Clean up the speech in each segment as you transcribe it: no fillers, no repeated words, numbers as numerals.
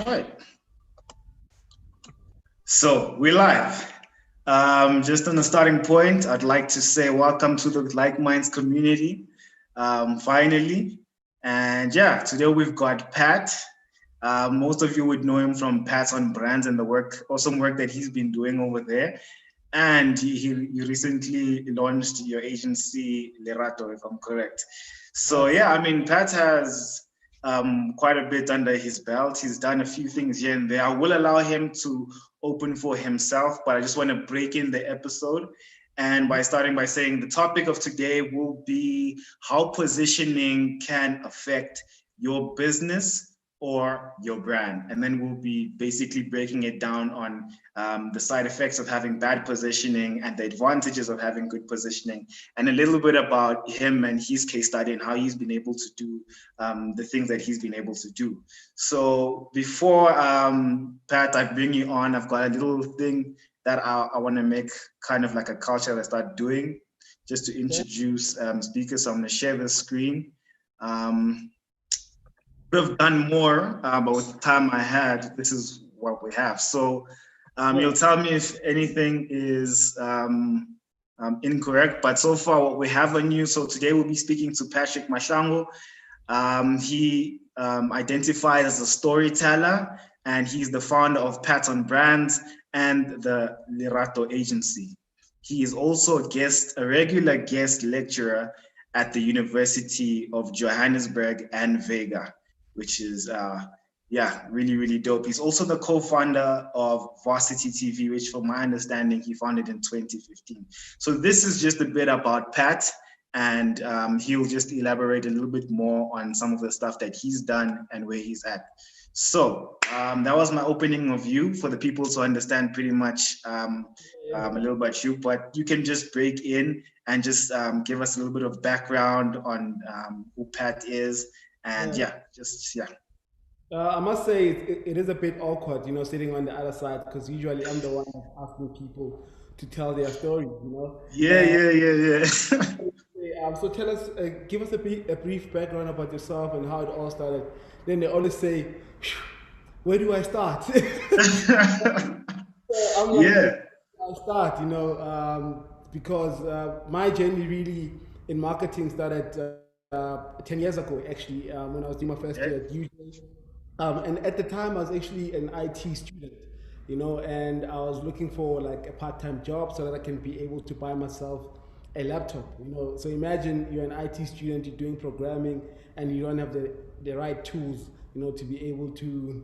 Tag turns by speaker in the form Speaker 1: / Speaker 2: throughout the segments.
Speaker 1: right. So we're live. Just on the starting point, I'd like to say welcome to the Like Minds community, finally. And yeah, today we've got Pat. Most of you would know him from Pat's on Brands and the awesome work that he's been doing over there. And you recently launched your agency, Lerato, if I'm correct. So yeah, I mean, Pat has quite a bit under his belt. He's done a few things here and there. I will allow him to open for himself, but I just want to break in the episode. And by starting by saying the topic of today will be how positioning can affect your business or your brand. And then we'll be basically breaking it down on the side effects of having bad positioning and the advantages of having good positioning, and a little bit about him and his case study and how he's been able to do the things that he's been able to do. So before, Pat, I bring you on, I've got a little thing that I want to make kind of like a culture that I start doing just to introduce speakers. So I'm going to share the screen. Could have done more, but with the time I had, this is what we have. So you'll tell me if anything is incorrect, but so far what we have on you. So today we'll be speaking to Patrick Mahlangu. He identifies as a storyteller, and he's the founder of Pat on Brands and the Lerato.Agency. He is also a regular guest lecturer at the University of Johannesburg and Vega, which is, really, really dope. He's also the co-founder of Varsity TV, which from my understanding, he founded in 2015. So this is just a bit about Pat, and he'll just elaborate a little bit more on some of the stuff that he's done and where he's at. So that was my opening of you for the people to understand pretty much a little about you, but you can just break in and just give us a little bit of background on who Pat is. And
Speaker 2: I must say it is a bit awkward, sitting on the other side, because usually I'm the one asking people to tell their stories,
Speaker 1: Yeah.
Speaker 2: So tell us, give us a brief background about yourself and how it all started. Then they always say, where do I start? So I'm like, I'll start, because my journey really in marketing started 10 years ago, actually, when I was doing my first year at UJ. And at the time, I was actually an IT student, and I was looking for like a part-time job so that I can be able to buy myself a laptop, So imagine you're an IT student, you're doing programming, and you don't have the right tools, to be able to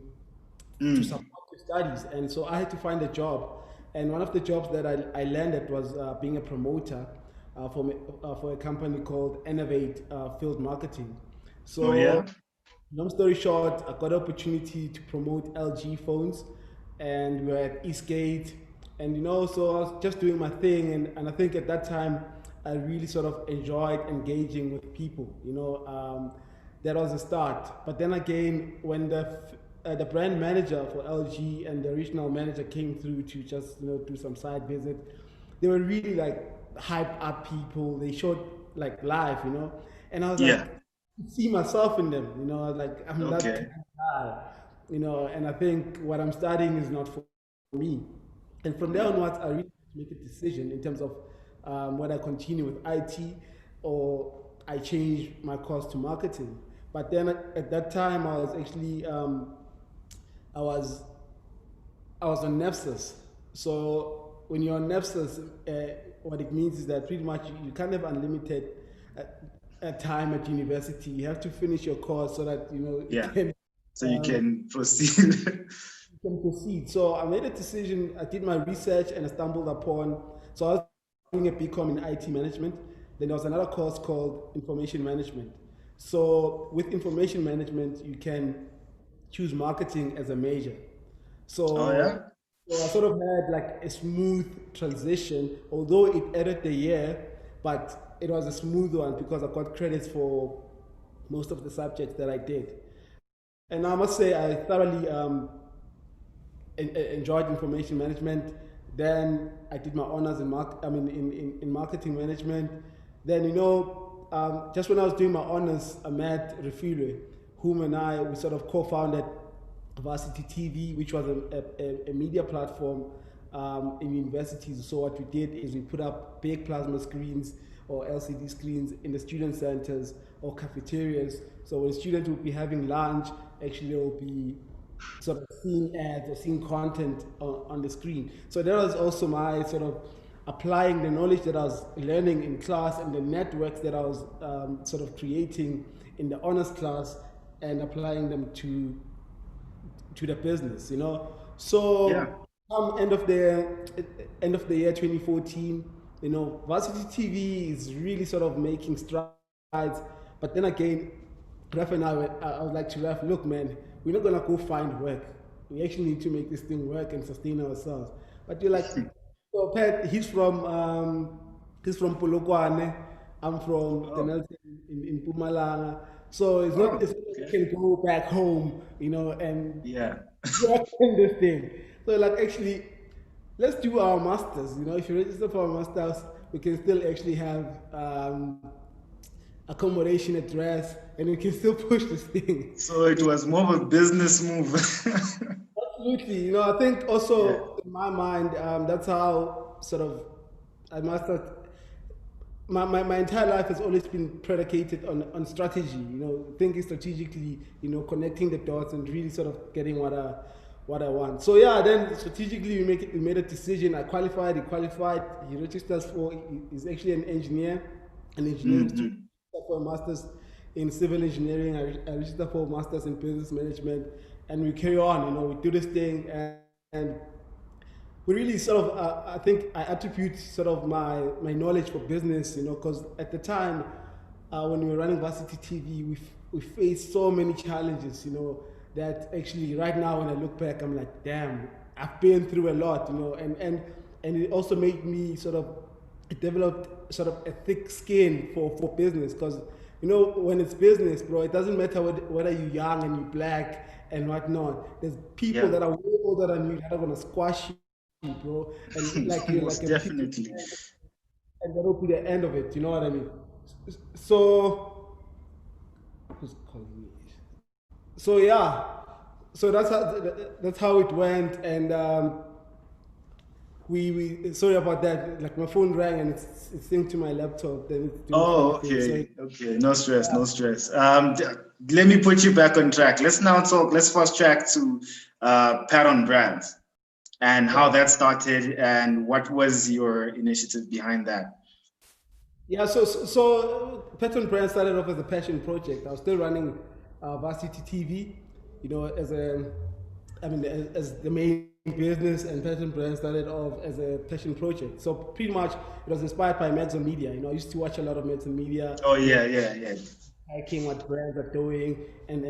Speaker 2: support your studies. And so I had to find a job. And one of the jobs that I landed was being a promoter for a company called Innovate Field Marketing. So, long story short, I got an opportunity to promote LG phones, and we were at Eastgate, and so I was just doing my thing, and I think at that time I really sort of enjoyed engaging with people. That was the start. But then again, when the brand manager for LG and the regional manager came through to just do some side visit, they were really like hyped up people. They showed like live, and I was like, see myself in them, I was like, I'm not that guy, and I think what I'm studying is not for me. And from there onwards, I really make a decision in terms of whether I continue with IT or I change my course to marketing. But then at that time, I was actually I was on NEPSIS. So when you're on NEPSIS, what it means is that pretty much you can't have unlimited time at university. You have to finish your course so that
Speaker 1: you can proceed.
Speaker 2: You can proceed. So I made a decision. I did my research and I stumbled upon. So I was doing a BCom in IT management. Then there was another course called information management. So with information management, you can choose marketing as a major. So, so I sort of had like a smooth transition, although it added the year, but it was a smooth one because I got credits for most of the subjects that I did. And I must say I thoroughly enjoyed information management. Then I did my honors in in marketing management. Then just when I was doing my honors, I met Refilwe, whom and we sort of co-founded Varsity TV, which was a media platform in universities. So what we did is we put up big plasma screens or LCD screens in the student centers or cafeterias. So when students will be having lunch, actually they will be sort of seeing ads or seeing content on the screen. So that was also my sort of applying the knowledge that I was learning in class and the networks that I was sort of creating in the honors class and applying them to the business, you know. So
Speaker 1: Yeah.
Speaker 2: end of the year 2014, you know, Varsity TV is really sort of making strides. But then again, Raf and I was like to Raf, look, man, we're not gonna go find work. We actually need to make this thing work and sustain ourselves. But you're like, so Pat, he's from Polokwane. I'm from
Speaker 1: Oh,
Speaker 2: Tenelton in Pumalanga. So it's
Speaker 1: oh,
Speaker 2: not it's not like we
Speaker 1: okay.
Speaker 2: can go back home, you know, and
Speaker 1: Yeah.
Speaker 2: work in this thing. So like actually, let's do our masters. You know, if you register for our masters, we can still actually have accommodation, address, and we can still push this thing.
Speaker 1: So it was more of a business move.
Speaker 2: Absolutely. You know, I think
Speaker 1: Yeah.
Speaker 2: also in my mind, that's how sort of I mastered my entire life has always been predicated on strategy, you know, thinking strategically, you know, connecting the dots and really sort of getting what I want. So yeah, then strategically we made a decision. I qualified, he qualified, he registers for he's actually an engineering student
Speaker 1: Hmm.
Speaker 2: for a master's in civil engineering. I registered for a master's in business management and we carry on, you know, we do this thing and we really sort of I think I attribute sort of my knowledge for business, you know, because at the time when we were running Varsity TV, we faced so many challenges, you know, that actually right now when I look back, I'm like, damn, I've been through a lot, you know, and it also made me sort of it developed sort of a thick skin for business because you know when it's business, bro, it doesn't matter whether you're young and you're black and whatnot. There's people
Speaker 1: Yeah.
Speaker 2: that are way older than you that are gonna squash you, bro, and like you're like
Speaker 1: Most
Speaker 2: a piece of
Speaker 1: definitely.
Speaker 2: and that'll be the end of it. You know what I mean? So who's calling me? So yeah, so that's how it went, and we sorry about that. Like my phone rang and it's synced to my laptop. Then it's doing funny
Speaker 1: Oh,
Speaker 2: things. So
Speaker 1: okay. Okay. No stress. No stress. Let me put you back on track. Let's now talk. Let's fast track to Pattern Brands and how that started and what was your initiative behind that.
Speaker 2: yeah, so Patron Brand started off as a passion project. I was still running Varsity TV, you know, as the main business, and Patron Brand started off as a passion project. So pretty much it was inspired by Mags on Media. You know, I used to watch a lot of Mags on Media,
Speaker 1: Oh, yeah, yeah, yeah.
Speaker 2: tracking what brands are doing, and.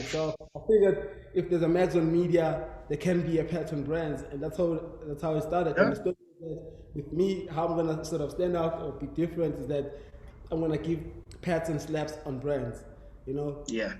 Speaker 2: So I figured if there's a Mags on Media, there can be a Patron Brands, and that's how it started. And
Speaker 1: Yeah.
Speaker 2: the story is that with me, how I'm gonna sort of stand out or be different is that I'm gonna give pats and slaps on brands, you know.
Speaker 1: Yeah.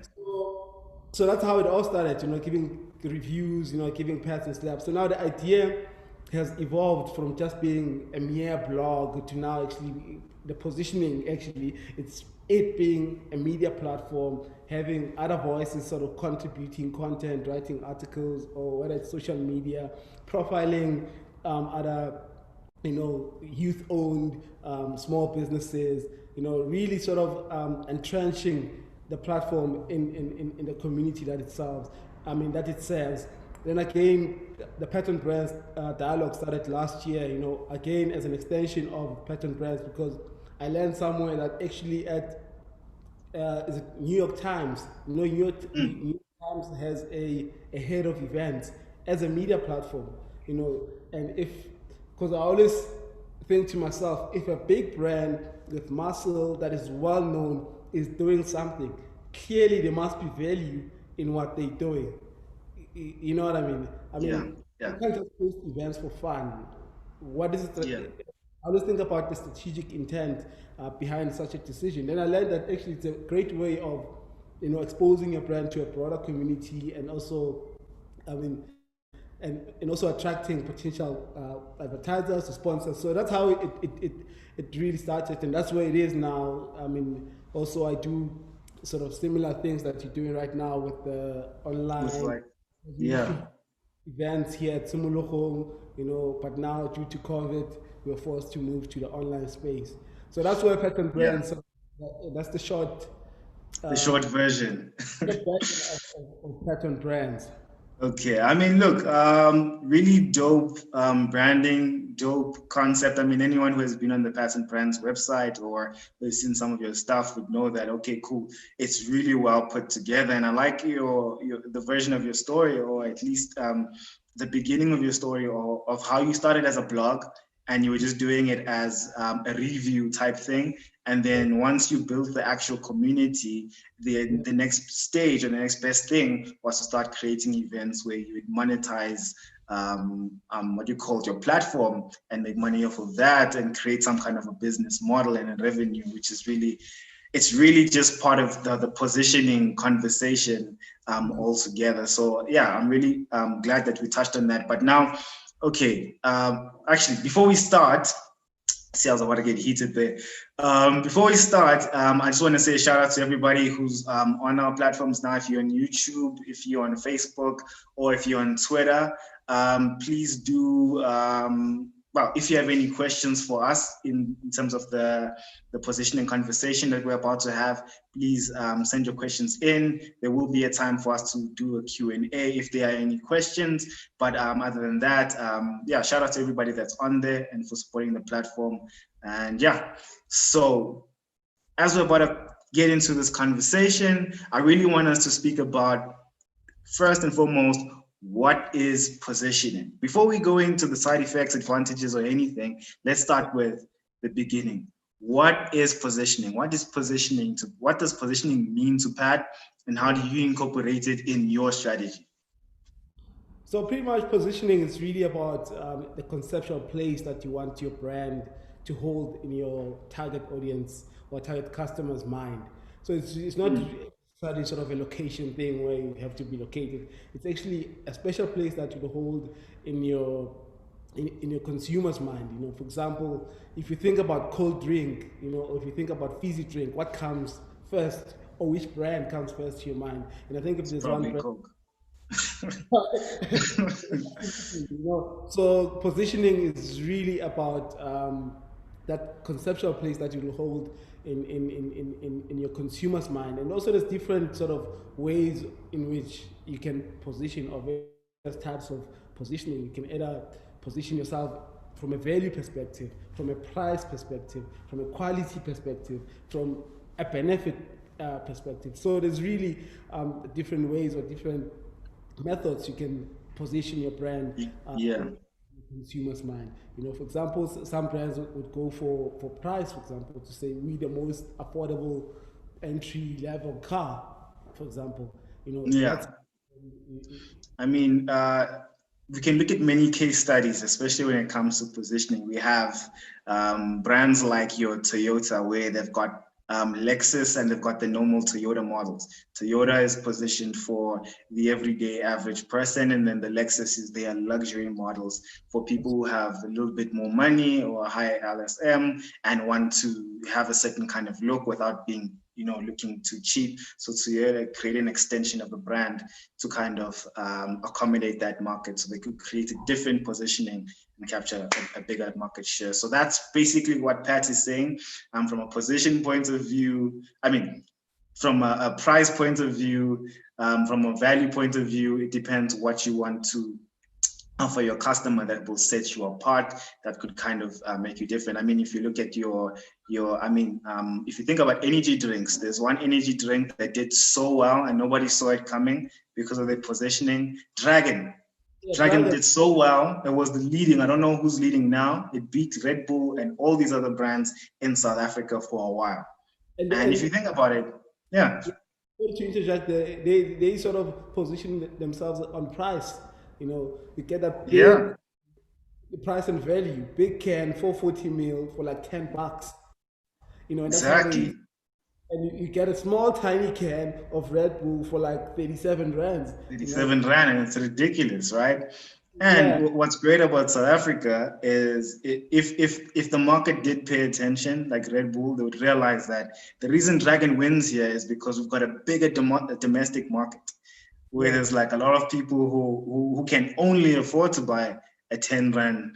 Speaker 2: So that's how it all started, you know, giving reviews, you know, giving pats and slaps. So now the idea has evolved from just being a mere blog to now actually the positioning actually it's it being a media platform, having other voices sort of contributing content, writing articles, or whether it's social media, profiling other you know, youth-owned small businesses, you know, really sort of entrenching the platform in the community that it serves. I mean, that it serves. Then again, the Pattern Brands dialogue started last year, you know, again as an extension of Pattern Brands because I learned somewhere that actually at is it New York Times, you know, New York Times has a head of events as a media platform, you know, and if because I always think to myself, if a big brand with muscle that is well known is doing something, clearly there must be value in what they're doing. You know what I mean? I
Speaker 1: Yeah.
Speaker 2: mean, you
Speaker 1: Yeah.
Speaker 2: can't just post events for fun. What is
Speaker 1: Yeah.
Speaker 2: it? I always think about the strategic intent behind such a decision. Then I learned that actually it's a great way of, you know, exposing your brand to a broader community and also, I mean, and also attracting potential advertisers, sponsors. So that's how it really started, and that's where it is now. I mean, also I do sort of similar things that you're doing right now with the
Speaker 1: With
Speaker 2: online
Speaker 1: like,
Speaker 2: We used to
Speaker 1: Yeah.
Speaker 2: have events here at Sumuloko, but now due to COVID, we're forced to move to the online space. So that's where Pattern
Speaker 1: Yeah.
Speaker 2: Brands, that's the short,
Speaker 1: The
Speaker 2: uh,
Speaker 1: short version.
Speaker 2: short version of Pattern Brands.
Speaker 1: Okay, I mean, look, really dope branding, dope concept. I mean, anyone who has been on the Pattern Brands website or has seen some of your stuff would know that. Okay, cool. It's really well put together, and I like your the version of your story, or at least the beginning of your story, or of how you started as a blog, and you were just doing it as a review type thing, and then once you built the actual community, the next stage or the next best thing was to start creating events where you would monetize what you called your platform and make money off of that and create some kind of a business model and a revenue, which is really, it's really just part of the positioning conversation altogether. So yeah, I'm really glad that we touched on that. But now, okay, actually, before we start, see, I was about to get heated there. Before we start, I just want to say a shout out to everybody who's on our platforms now. If you're on YouTube, if you're on Facebook, or if you're on Twitter, please do. Well, if you have any questions for us in terms of the positioning conversation that we're about to have, please send your questions in. There will be a time for us to do a Q&A if there are any questions. But other than that, yeah, shout out to everybody that's on there and for supporting the platform. And yeah, so as we're about to get into this conversation, I really want us to speak about, first and foremost, what is positioning? Before we go into the side effects, advantages, or anything, let's start with the beginning. What is positioning? What does positioning mean to Pat? And how do you incorporate it in your strategy?
Speaker 2: So pretty much positioning is really about the conceptual place that you want your brand to hold in your target audience or target customer's mind. So it's not necessarily sort of a location thing where you have to be located. It's actually a special place that you hold in your in your consumer's mind. For example, if you think about cold drink, or if you think about fizzy drink, what comes first, or which brand comes first to your mind? And I think if there's one
Speaker 1: Probably
Speaker 2: brand,
Speaker 1: Coke.
Speaker 2: so positioning is really about that conceptual place that you will hold in your consumer's mind. And also there's different sort of ways in which you can position, or various types of positioning. You can either position yourself from a value perspective, from a price perspective, from a quality perspective, from a benefit perspective. So there's really different ways or different methods you can position your brand
Speaker 1: Yeah.
Speaker 2: in the consumer's mind. For example, some brands would go for price, for example, to say we the most affordable entry level car, for example.
Speaker 1: Yeah.
Speaker 2: That's
Speaker 1: I mean, we can look at many case studies, especially when it comes to positioning. We have brands like your Toyota, where they've got Lexus and they've got the normal Toyota models. Toyota is positioned for the everyday average person, and then the Lexus is their luxury models for people who have a little bit more money or a higher LSM and want to have a certain kind of look without being, looking too cheap. So Toyota create an extension of the brand to kind of accommodate that market, so they could create a different positioning and capture a bigger market share. So that's basically what Pat is saying. From a position point of view, I mean, from a price point of view, from a value point of view, it depends what you want to offer your customer that will set you apart, that could kind of make you different. I mean, if you look at if you think about energy drinks, there's one energy drink that did so well and nobody saw it coming because of their positioning. Dragon did so well. It was the leading. I don't know who's leading now. It beat Red Bull and all these other brands in South Africa for a while. And if you think about it, yeah.
Speaker 2: To interject, they sort of position themselves on price. You get that big price and value, big can, 440 mil for like $10. And that's how
Speaker 1: Exactly.
Speaker 2: and you get a small tiny can of Red Bull for like 37 rands.
Speaker 1: 37 rand, and it's ridiculous, right?
Speaker 2: Yeah.
Speaker 1: And what's great about South Africa is if the market did pay attention, like Red Bull, they would realize that the reason Dragon wins here is because we've got a bigger domestic market. where there's like a lot of people who can only afford to buy a 10 rand,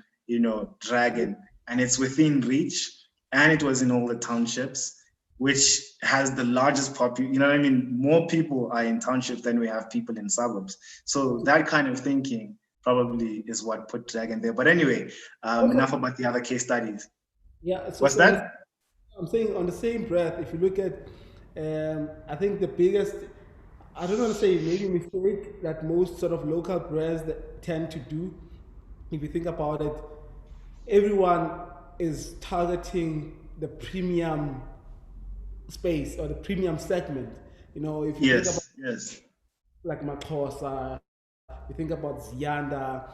Speaker 1: dragon, and it's within reach, and it was in all the townships, which has the largest population. You know what I mean? More people are in townships than we have people in suburbs. So that kind of thinking probably is what put dragon there. But anyway, enough about the other case studies.
Speaker 2: Yeah, so,
Speaker 1: What's
Speaker 2: so
Speaker 1: that?
Speaker 2: I'm saying on the same breath, if you look at, I think the biggest, I don't want to say maybe mistake that most sort of local brands that tend to do, if you think about it, everyone is targeting the premium space or the premium segment. If you think about
Speaker 1: Yes.
Speaker 2: like Makosa, you think about Zyanda,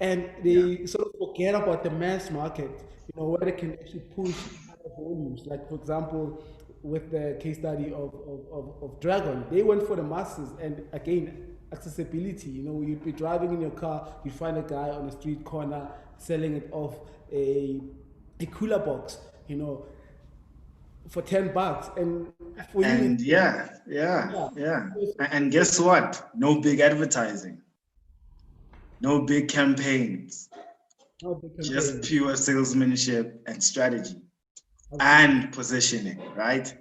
Speaker 2: and
Speaker 1: Yeah.
Speaker 2: they sort of forget about the mass market, where they can actually push higher volumes. Like, for example, with the case study of Dragon, they went for the masses, and again, accessibility. You'd be driving in your car, you'd find a guy on a street corner selling it off a cooler box, for $10, and for you,
Speaker 1: And yeah. And guess what? No big advertising, no big campaigns,
Speaker 2: not the
Speaker 1: just
Speaker 2: campaign.
Speaker 1: pure salesmanship and strategy
Speaker 2: Absolutely,
Speaker 1: and positioning, right?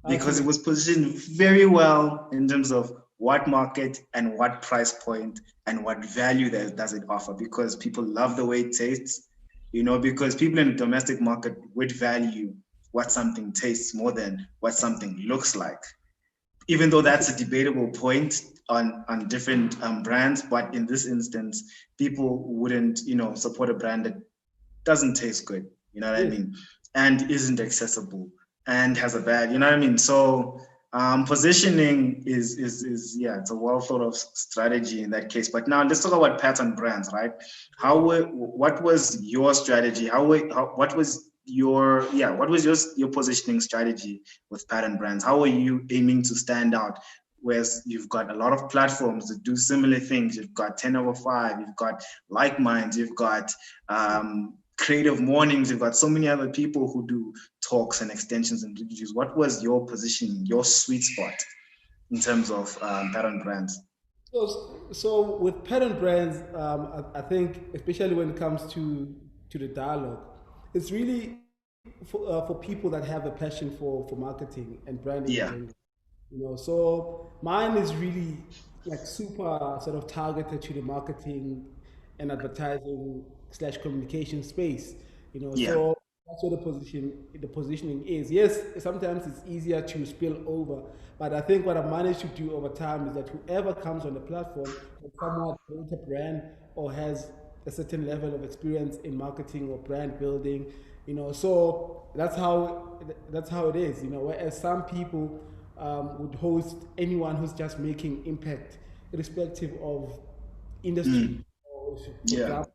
Speaker 1: Because it
Speaker 2: absolutely.
Speaker 1: was positioned very well in terms of what market and what price point and what value that does it offer, because people love the way it tastes, because people in the domestic market would value what something tastes more than what something looks like, even though that's a debatable point on different brands. But in this instance, people wouldn't support a brand that doesn't taste good, you know what I
Speaker 2: Yes.
Speaker 1: mean, and isn't accessible and has a bad, you know what I mean. So positioning is yeah, it's a well thought of strategy in that case. But now let's talk about pattern brands, right? What was your strategy? What was your positioning strategy with pattern brands? How are you aiming to stand out? Whereas you've got a lot of platforms that do similar things. You've got 10 over 5, you've got Likeminds, you've got creative mornings, you've got so many other people who do talks and extensions and reviews. What was your positioning, your sweet spot in terms of pattern brands?
Speaker 2: So with parent brands, I think especially when it comes to the dialogue, it's really for people that have a passion for marketing and branding in
Speaker 1: Yeah.
Speaker 2: general. So mine is really like super sort of targeted to the marketing and advertising slash communication space.
Speaker 1: Yeah.
Speaker 2: So that's what the positioning is. Yes, sometimes it's easier to spill over, but I think what I've managed to do over time is that whoever comes on the platform has somewhat built a brand or has a certain level of experience in marketing or brand building. So that's how it is. Whereas some people would host anyone who's just making impact, irrespective of industry.
Speaker 1: Mm.
Speaker 2: Or for
Speaker 1: Yeah.
Speaker 2: example,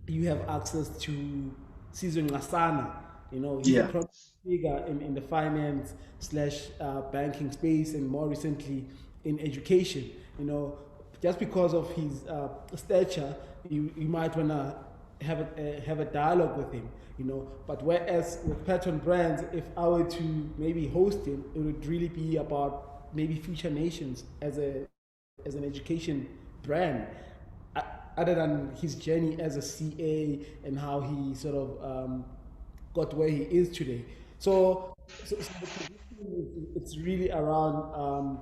Speaker 2: you have access to Caesar Ngasana. He's a
Speaker 1: Yeah.
Speaker 2: prominent figure in the finance slash banking space, and more recently in education. Just because of his stature, you might wanna have a dialogue with him. But whereas with Patron Brands, if I were to maybe host him, it would really be about maybe Future Nations as an education brand, other than his journey as a CA and how he sort of got where he is today. So the positioning it's really around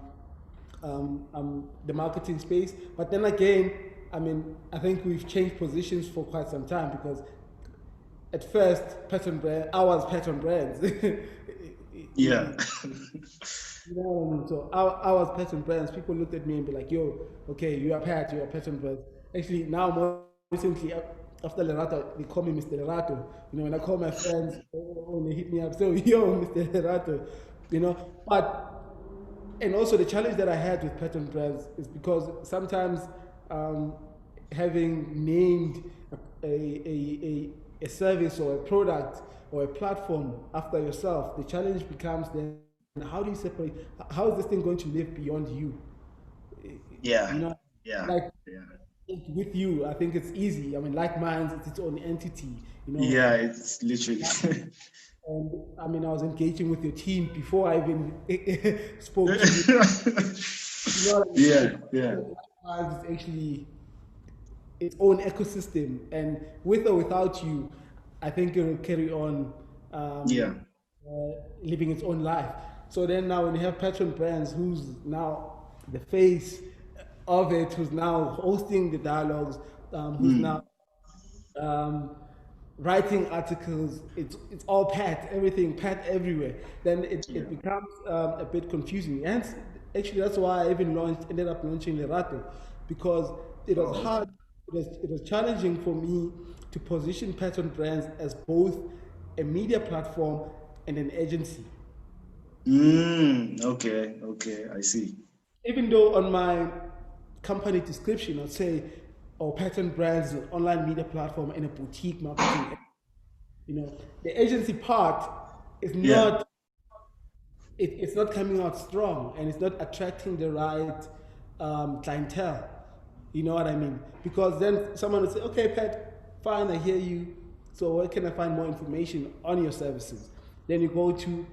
Speaker 2: the marketing space. But then again, I think we've changed positions for quite some time, because at first, I was Patron Brands.
Speaker 1: Yeah.
Speaker 2: So I was Patron Brands. People looked at me and be like, "Yo, okay, you are Patron Brands." Actually, now more recently, after Lerato, they call me Mr. Lerato. When I call my friends, when they hit me up, so yo, Mr. Lerato. But and also the challenge that I had with Patron Brands is because sometimes um, having named a, a service or a product or a platform after yourself, the challenge becomes then how do you separate? How is this thing going to live beyond you? You
Speaker 1: Yeah.
Speaker 2: know,
Speaker 1: Yeah.
Speaker 2: like
Speaker 1: Yeah.
Speaker 2: with you, I think it's easy. Like Minds, it's its own entity.
Speaker 1: Yeah. It's literally.
Speaker 2: And I was engaging with your team before I even spoke to you. You know what I mean?
Speaker 1: Yeah, yeah,
Speaker 2: Likeminds is actually its own ecosystem, and with or without you, I think it will carry on
Speaker 1: yeah,
Speaker 2: living its own life. So then now when you have Patron Brands, who's now the face of it, who's now hosting the dialogues, who's now um, writing articles, it's all Pat, everything Pat everywhere. Then
Speaker 1: yeah.
Speaker 2: it becomes a bit confusing. And actually, that's why I even ended up launching Lerato, because it was
Speaker 1: Oh,
Speaker 2: hard, it was challenging for me to position Patron Brands as both a media platform and an agency.
Speaker 1: okay, okay, I see.
Speaker 2: Even though on my company description I'd say, oh, Patron Brands is an online media platform and a boutique marketing. You know, the agency part is
Speaker 1: Yeah.
Speaker 2: not, it's not coming out strong, and it's not attracting the right clientele. You know what I mean? Because then someone will say, okay, Pat, fine, I hear you. So where can I find more information on your services? Then you go to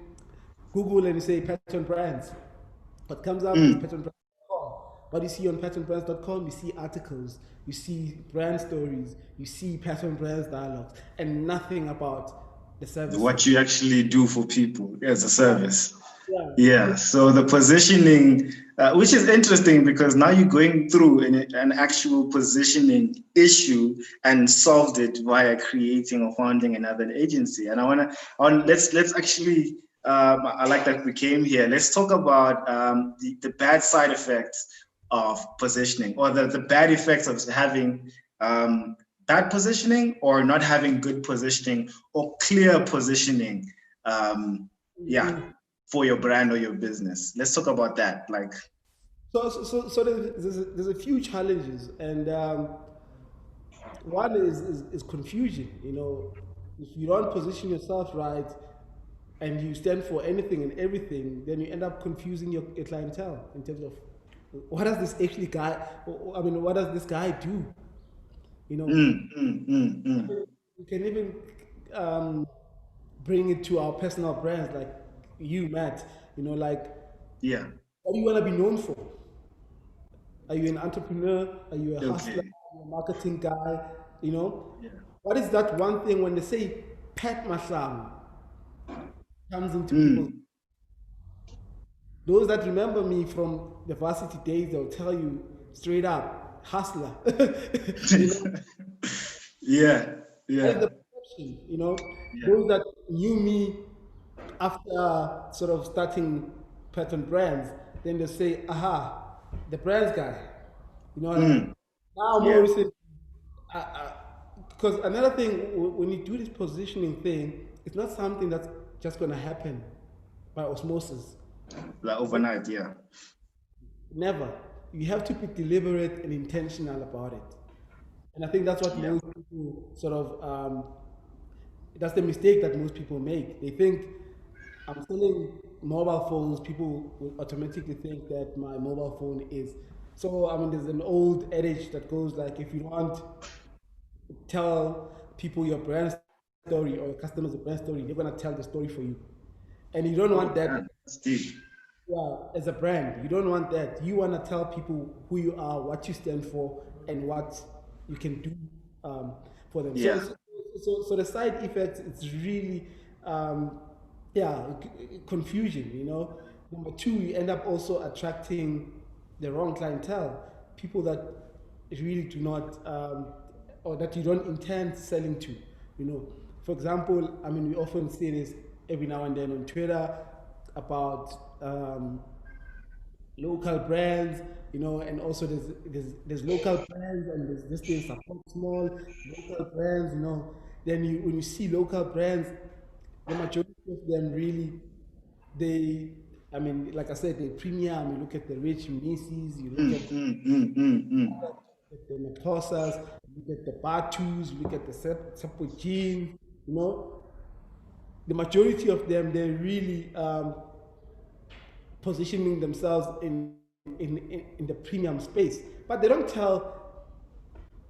Speaker 2: Google and you say Patron Brands. What comes up is
Speaker 1: Mm.
Speaker 2: patronbrands.com. What you see on patronbrands.com, you see articles, you see brand stories, you see Patron Brands dialogues, and nothing about the
Speaker 1: What
Speaker 2: services.
Speaker 1: you actually do for people as a
Speaker 2: Yeah,
Speaker 1: service.
Speaker 2: yeah.
Speaker 1: Yeah, so the positioning, which is interesting because now you're going through an actual positioning issue and solved it via creating or founding another agency. And let's actually, I like that we came here. Let's talk about the bad side effects of positioning, or the bad effects of having bad positioning or not having good positioning or clear positioning. Yeah,
Speaker 2: Mhm.
Speaker 1: for your brand or your business. Let's talk about that. Like,
Speaker 2: So there's a few challenges, and one is confusion. You know, if you don't position yourself right and you stand for anything and everything, then you end up confusing your clientele in terms of what does this actually guy, I mean, what does this guy do? You know,
Speaker 1: mm.
Speaker 2: we can even um, bring it to our personal brands, like you, Matt. You know, like,
Speaker 1: Yeah.
Speaker 2: what do you want to be known for? Are you an entrepreneur? Are you a hustler?
Speaker 1: Okay.
Speaker 2: Are you a marketing guy? You know,
Speaker 1: Yeah.
Speaker 2: what is that one thing when they say Pat Mahlangu comes into people's,
Speaker 1: Mm.
Speaker 2: those that remember me from the varsity days, they'll tell you straight up, hustler. You know,
Speaker 1: Yeah.
Speaker 2: that is
Speaker 1: Yeah.
Speaker 2: the perception. You know,
Speaker 1: Yeah.
Speaker 2: those that knew me after sort of starting Pattern Brands, then they say, aha, the brands guy. You know what I mean?
Speaker 1: Mm.
Speaker 2: Now more
Speaker 1: Yeah.
Speaker 2: recently, because another thing, when you do this positioning thing, it's not something that's just going to happen by osmosis.
Speaker 1: Like overnight. Yeah.
Speaker 2: Never. You have to be deliberate and intentional about it. And I think that's what
Speaker 1: Yeah.
Speaker 2: most people sort of, that's the mistake that most people make. They think I'm selling mobile phones, people will automatically think that my mobile phone is. So, I mean, there's an old adage that goes like, if you don't tell people your brand story or your customers the brand story, they're going to tell the story for you. And you don't want
Speaker 1: Oh,
Speaker 2: that.
Speaker 1: man. That's deep.
Speaker 2: Yeah, as a brand, you don't want that. You want to tell people who you are, what you stand for, and what you can do for them. So,
Speaker 1: Yeah.
Speaker 2: so the side effects, it's really, yeah, confusion. You know. Number two, you end up also attracting the wrong clientele, people that really do not, or that you don't intend selling to. You know, for example, I mean, we often see this every now and then on Twitter about local brands, you know, and also there's local brands and there's this thing support small local brands, you know. Then when you see local brands, the majority of them really, they, I mean, like I said, they premium. You look at the rich Macy's, you look at
Speaker 1: Mm.
Speaker 2: the Natosas, you look at the Batus, you look at the Sapo jeans, you know. The majority of them, they're really positioning themselves in the premium space, but they don't tell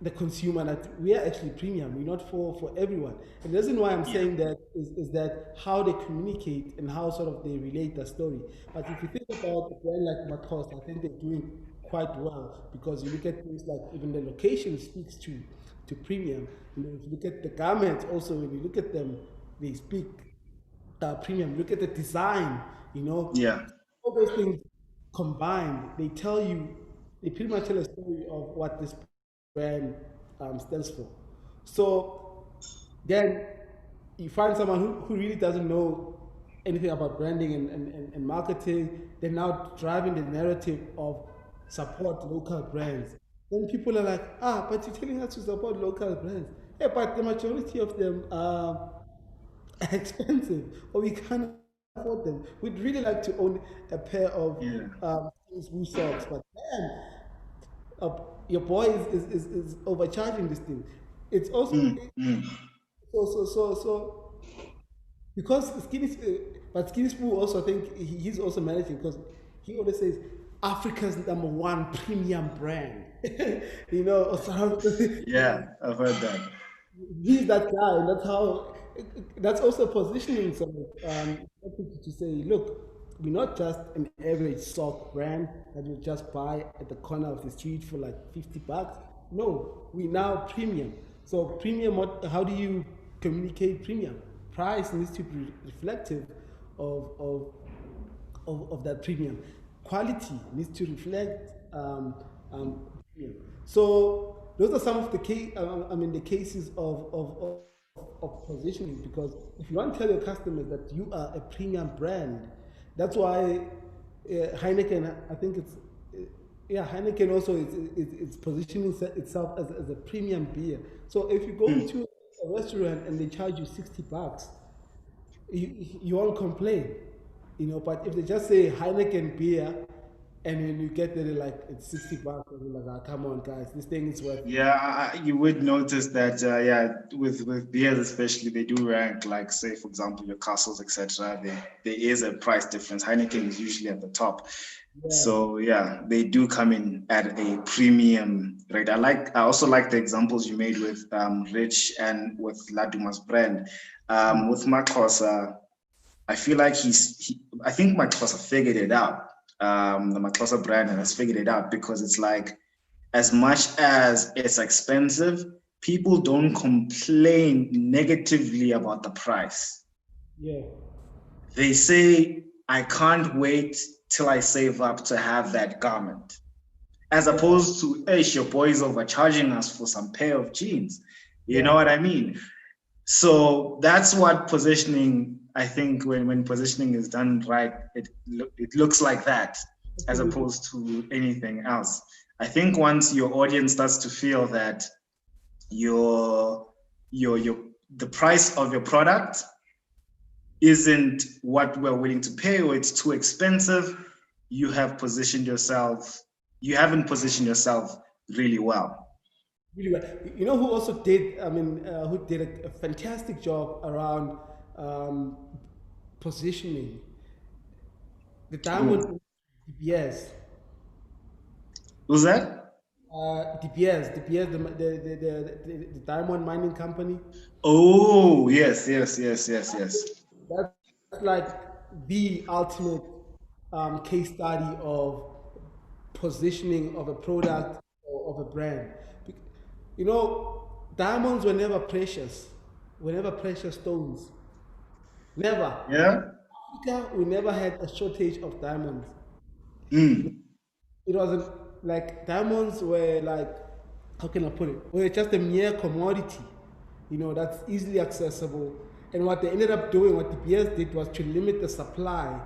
Speaker 2: the consumer that we are actually premium. We're not for everyone. And the reason why I'm saying that is that how they communicate and how sort of they relate the story. But if you think about a brand like Lacoste, I think they're doing quite well because you look at things like even the location speaks to premium. And then if you look at the garments, also when you look at them, they speak premium. Look at the design,
Speaker 1: Yeah.
Speaker 2: all those things combined, they pretty much tell a story of what this brand stands for. So then you find someone who really doesn't know anything about branding and marketing. They're now driving the narrative of support local brands. Then people are like, but you're telling us to support local brands. Yeah, but the majority of them are expensive or we can't afford them. We'd really like to own a pair of blue socks, but man, your boy is overcharging this thing. It's also so because but Skinny Spoo also I think he's also managing because he always says Africa's #1 premium brand. Or something.
Speaker 1: Yeah, I've heard that.
Speaker 2: He's that guy, and that's also positioning some to say, look, we're not just an average sock brand that you just buy at the corner of the street for like $50. No, we now premium. So premium, how do you communicate premium? Price needs to be reflective of that premium. Quality needs to reflect premium. So those are some of the the cases of positioning. Because if you want to tell your customers that you are a premium brand, that's why Heineken, I think Heineken also it's positioning itself as a premium beer. So if you go to a restaurant and they charge you $60, you won't complain, But if they just say Heineken beer, and when you get there, like it's $60, and you're like, come on, guys, this thing is worth.
Speaker 1: Yeah, you would notice that. With beers especially, they do rank. Like, say for example, your Castles, etc. There is a price difference. Heineken is usually at the top. Yeah. So they do come in at a premium rate. I also like the examples you made with Rich and with Laduma's brand. With Makosa, I feel like I think Makosa figured it out. The Makosa brand has figured it out because it's like, as much as it's expensive, people don't complain negatively about the price.
Speaker 2: Yeah.
Speaker 1: They say, I can't wait till I save up to have that garment. As opposed to, your boy's overcharging us for some pair of jeans. You know what I mean? So that's what positioning, I think when positioning is done right, it looks like that, as opposed to anything else. I think once your audience starts to feel that the price of your product isn't what we're willing to pay, or it's too expensive, you haven't positioned yourself really well.
Speaker 2: Really well. You know who also did, who did a fantastic job around positioning? The Diamond DBS.
Speaker 1: Who's that?
Speaker 2: DBS, the diamond mining company.
Speaker 1: Oh, yes. That's
Speaker 2: like the ultimate case study of positioning of a product or of a brand. Diamonds were never precious. Stones. Never.
Speaker 1: Yeah.
Speaker 2: Africa, we never had a shortage of diamonds.
Speaker 1: It
Speaker 2: wasn't like diamonds were like, how can I put it? Were just a mere commodity, that's easily accessible. And what they ended up doing, what the BS did, was to limit the supply,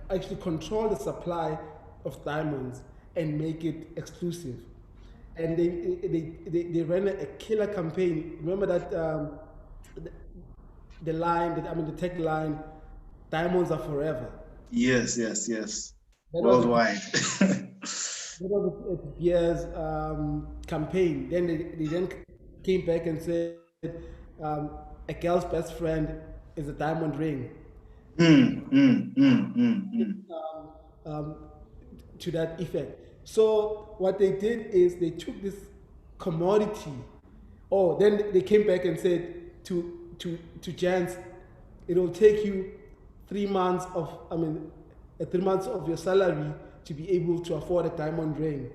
Speaker 2: actually control the supply of diamonds and make it exclusive. And they ran a killer campaign. Remember that the tagline, "Diamonds are forever."
Speaker 1: Yes. Worldwide.
Speaker 2: That was a year's campaign. Then they then came back and said, a girl's best friend is a diamond ring. To that effect. So what they did is they took this commodity. Oh, then they came back and said to gents, it'll take you 3 months of, 3 months of your salary to be able to afford a diamond ring.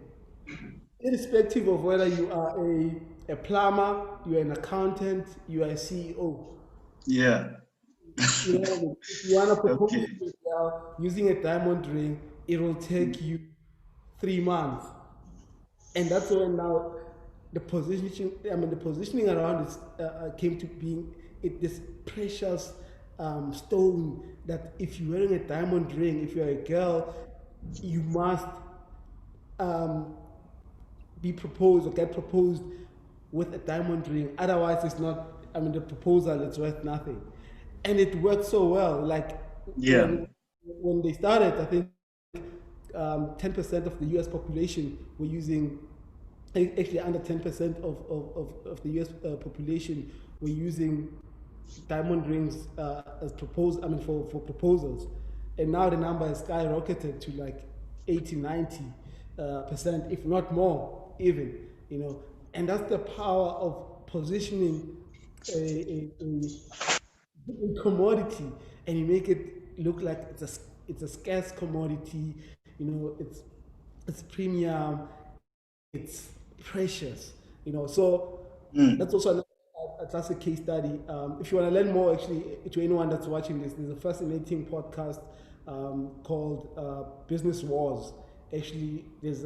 Speaker 2: Irrespective of whether you are a plumber, you're an accountant, you are a CEO.
Speaker 1: Yeah.
Speaker 2: You know, if you want to propose
Speaker 1: Okay.
Speaker 2: to a girl using a diamond ring, it will take you 3 months. And that's when now the positioning around it came to being this precious stone that if you're wearing a diamond ring, if you're a girl, you must um, be proposed or get proposed with a diamond ring. Otherwise, it's not. The proposal is worth nothing, and it worked so well. Like
Speaker 1: Yeah.
Speaker 2: when they started, I think 10% of the U.S. population were using. Actually, under 10% of the U.S. Population were using diamond rings as proposed. For proposals, and now the number has skyrocketed to like 80, 90%, if not more, even. And that's the power of positioning a commodity, and you make it look like it's a scarce commodity. It's premium, it's precious. So
Speaker 1: Mm.
Speaker 2: that's also a classic case study. If you want to learn more, actually, to anyone that's watching this, there's a fascinating podcast called Business Wars. Actually, there's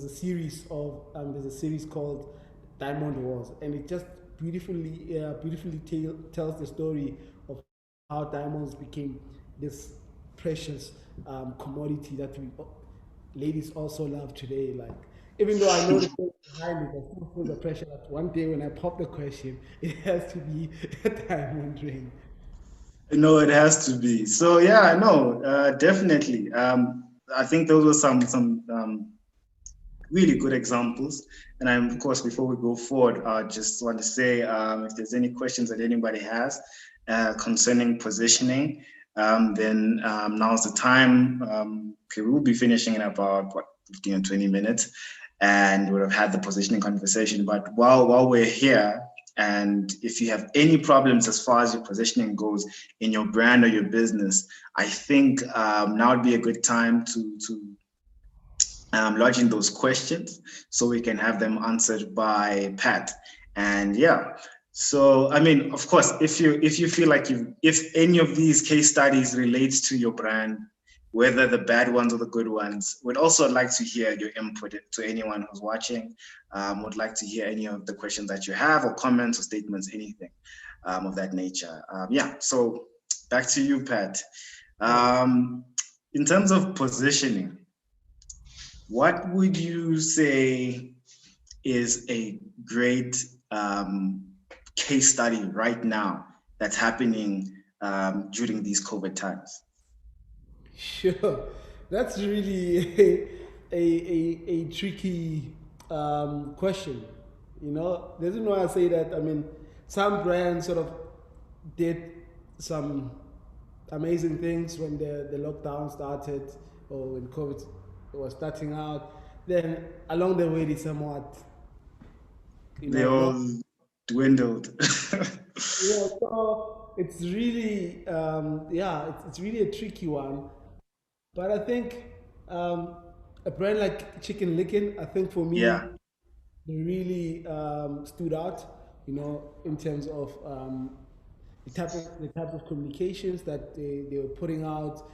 Speaker 2: a series called Diamond Wars, and it just beautifully tells the story of how diamonds became this precious commodity that we ladies also love today. Like, even though I know the story behind it, I still feel the pressure that one day when I pop the question, it has to be a diamond ring.
Speaker 1: No, it has to be. So yeah, no, definitely. I think those were some really good examples. And of course, before we go forward, I just want to say if there's any questions that anybody has concerning positioning, then now's the time. Okay, we will be finishing in about 15 or 20 minutes, and we'll have had the positioning conversation. But while we're here, and if you have any problems as far as your positioning goes in your brand or your business, I think now would be a good time to lodging those questions so we can have them answered by Pat. And yeah, so of course, if you feel like if any of these case studies relates to your brand, whether the bad ones or the good ones, would also like to hear your input to anyone who's watching. Would like to hear any of the questions that you have, or comments or statements, anything of that nature. Yeah, so back to you, Pat. In terms of positioning, what would you say is a great case study right now that's happening during these COVID times?
Speaker 2: Sure, that's really a tricky question. The reason why I say that, some brands sort of did some amazing things when the lockdown started, or when COVID was starting out. Then along the way, they somewhat,
Speaker 1: They all dwindled.
Speaker 2: yeah. So it's really, it's really a tricky one. But I think a brand like Chicken Licken, I think for me,
Speaker 1: Yeah,
Speaker 2: they really stood out, in terms of the types of communications that they were putting out,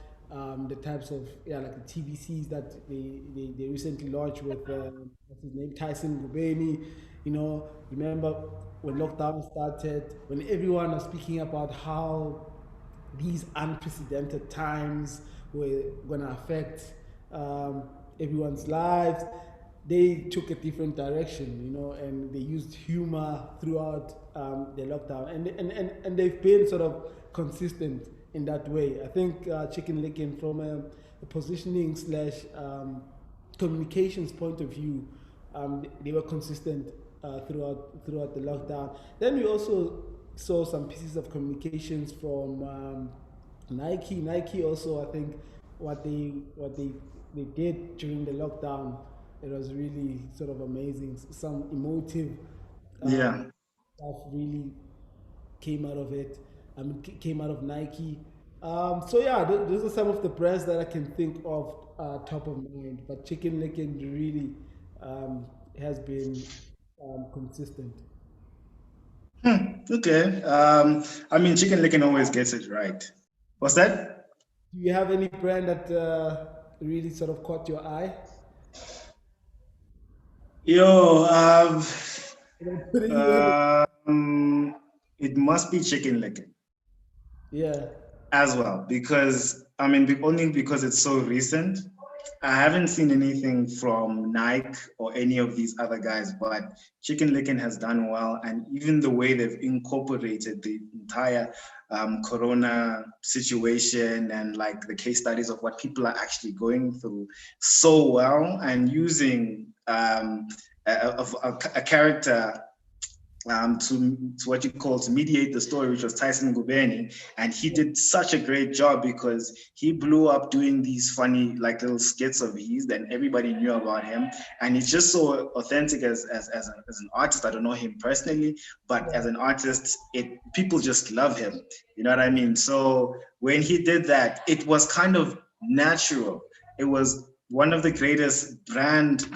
Speaker 2: the types of, like the TVCs that they recently launched with what's his name, Tyson Gubeni. Remember when lockdown started, when everyone was speaking about how these unprecedented times were going to affect everyone's lives. They took a different direction, and they used humor throughout the lockdown, and they've been sort of consistent in that way. I think Chicken Licken, from a positioning slash communications point of view, they were consistent throughout the lockdown. Then we also saw some pieces of communications from Nike. Nike also, I think, what they did during the lockdown it was really sort of amazing. Some emotive
Speaker 1: Yeah.
Speaker 2: stuff really came out of it. I mean, came out of Nike. So yeah, those are some of the brands that I can think of top of mind. But Chicken Licken really um, has been consistent.
Speaker 1: Okay. I mean, Chicken Licken always gets it right. What's that?
Speaker 2: Do you have any brand that really sort of caught your eye?
Speaker 1: Yo,
Speaker 2: And I'm putting you in.
Speaker 1: it must be Chicken Licken
Speaker 2: Yeah.
Speaker 1: as well, because I mean, only because it's so recent. I haven't seen anything from Nike or any of these other guys, but Chicken Licken has done well. And even the way they've incorporated the entire Corona situation and like the case studies of what people are actually going through so well, and using a character to what you call to mediate the story, which was Tyson Gubeni, and he did such a great job because he blew up doing these funny like little skits of his, and everybody knew about him, and he's just so authentic as an artist. I don't know him personally, but as an artist, people just love him. You know what I mean? So when he did that, it was kind of natural. It was one of the greatest brand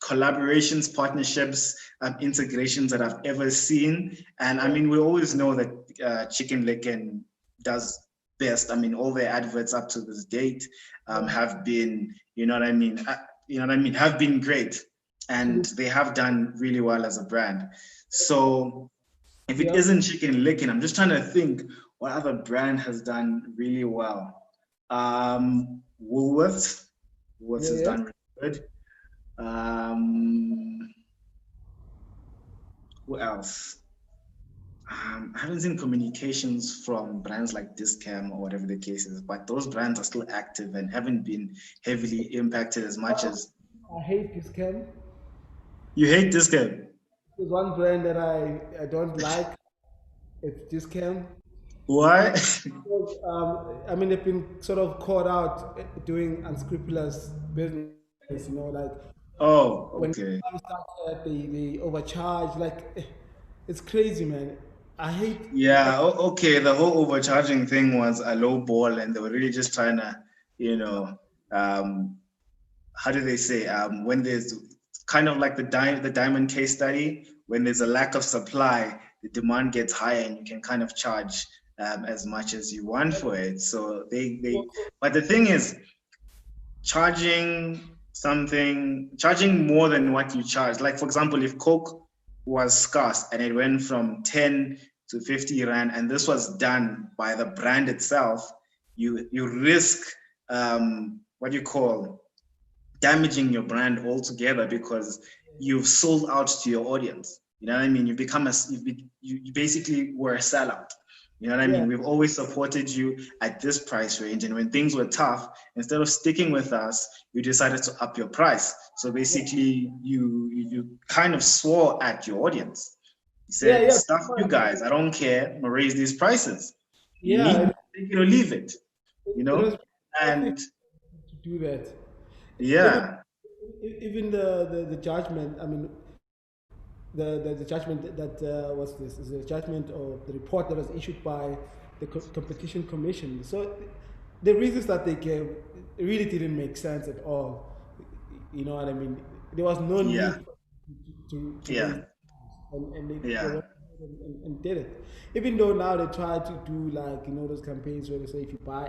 Speaker 1: collaborations, partnerships, integrations that I've ever seen. And I mean, we always know that Chicken Licken does best. I mean, all their adverts up to this date have been, have been great. And they have done really well as a brand. So if it
Speaker 2: Yeah.
Speaker 1: isn't Chicken Licken, I'm just trying to think what other brand has done really well. Woolworths. Woolworths
Speaker 2: Yeah.
Speaker 1: has
Speaker 2: Yeah.
Speaker 1: done really good. Um, who else? I haven't seen communications from brands like Discam or whatever the case is, but those brands are still active and haven't been heavily impacted as much as.
Speaker 2: I hate this Ken.
Speaker 1: You hate Discam.
Speaker 2: There's one brand that I don't like. It's Discam.
Speaker 1: Why?
Speaker 2: I mean, they've been sort of caught out doing unscrupulous business. You know, like
Speaker 1: Oh,
Speaker 2: when
Speaker 1: okay.
Speaker 2: some start they overcharge. Like it's crazy, man. I hate like
Speaker 1: Yeah, okay. The whole overcharging thing was a low ball, and they were really just trying to, you know, um, how do they say? When there's kind of like the diamond case study, when there's a lack of supply, the demand gets higher, and you can kind of charge as much as you want for it. So but the thing is, charging more than what you charge. Like for example, if Coke was scarce and it went from 10 to 50 rand, and this was done by the brand itself, you risk what you call damaging your brand altogether because you've sold out to your audience. You know what I mean? You basically were a sellout. You know what I
Speaker 2: yeah,
Speaker 1: mean? We've always supported you at this price range. And when things were tough, instead of sticking with us, you decided to up your price. So basically you kind of swore at your audience. You
Speaker 2: yeah,
Speaker 1: said,
Speaker 2: yeah,
Speaker 1: stuff you guys, I don't care, I'm gonna raise these prices. You
Speaker 2: yeah.
Speaker 1: need, take it or leave it, you
Speaker 2: It was
Speaker 1: know?
Speaker 2: perfect
Speaker 1: And
Speaker 2: to do that. Even
Speaker 1: yeah,
Speaker 2: even the judgment. I mean, the judgment that what's this is a judgment or the report that was issued by the competition commission. So the reasons that they gave really didn't make sense at all. You know what I mean? There was no
Speaker 1: yeah,
Speaker 2: need to raise
Speaker 1: yeah,
Speaker 2: the and they
Speaker 1: yeah.
Speaker 2: went ahead and did it. Even though now they try to do like those campaigns where they say if you buy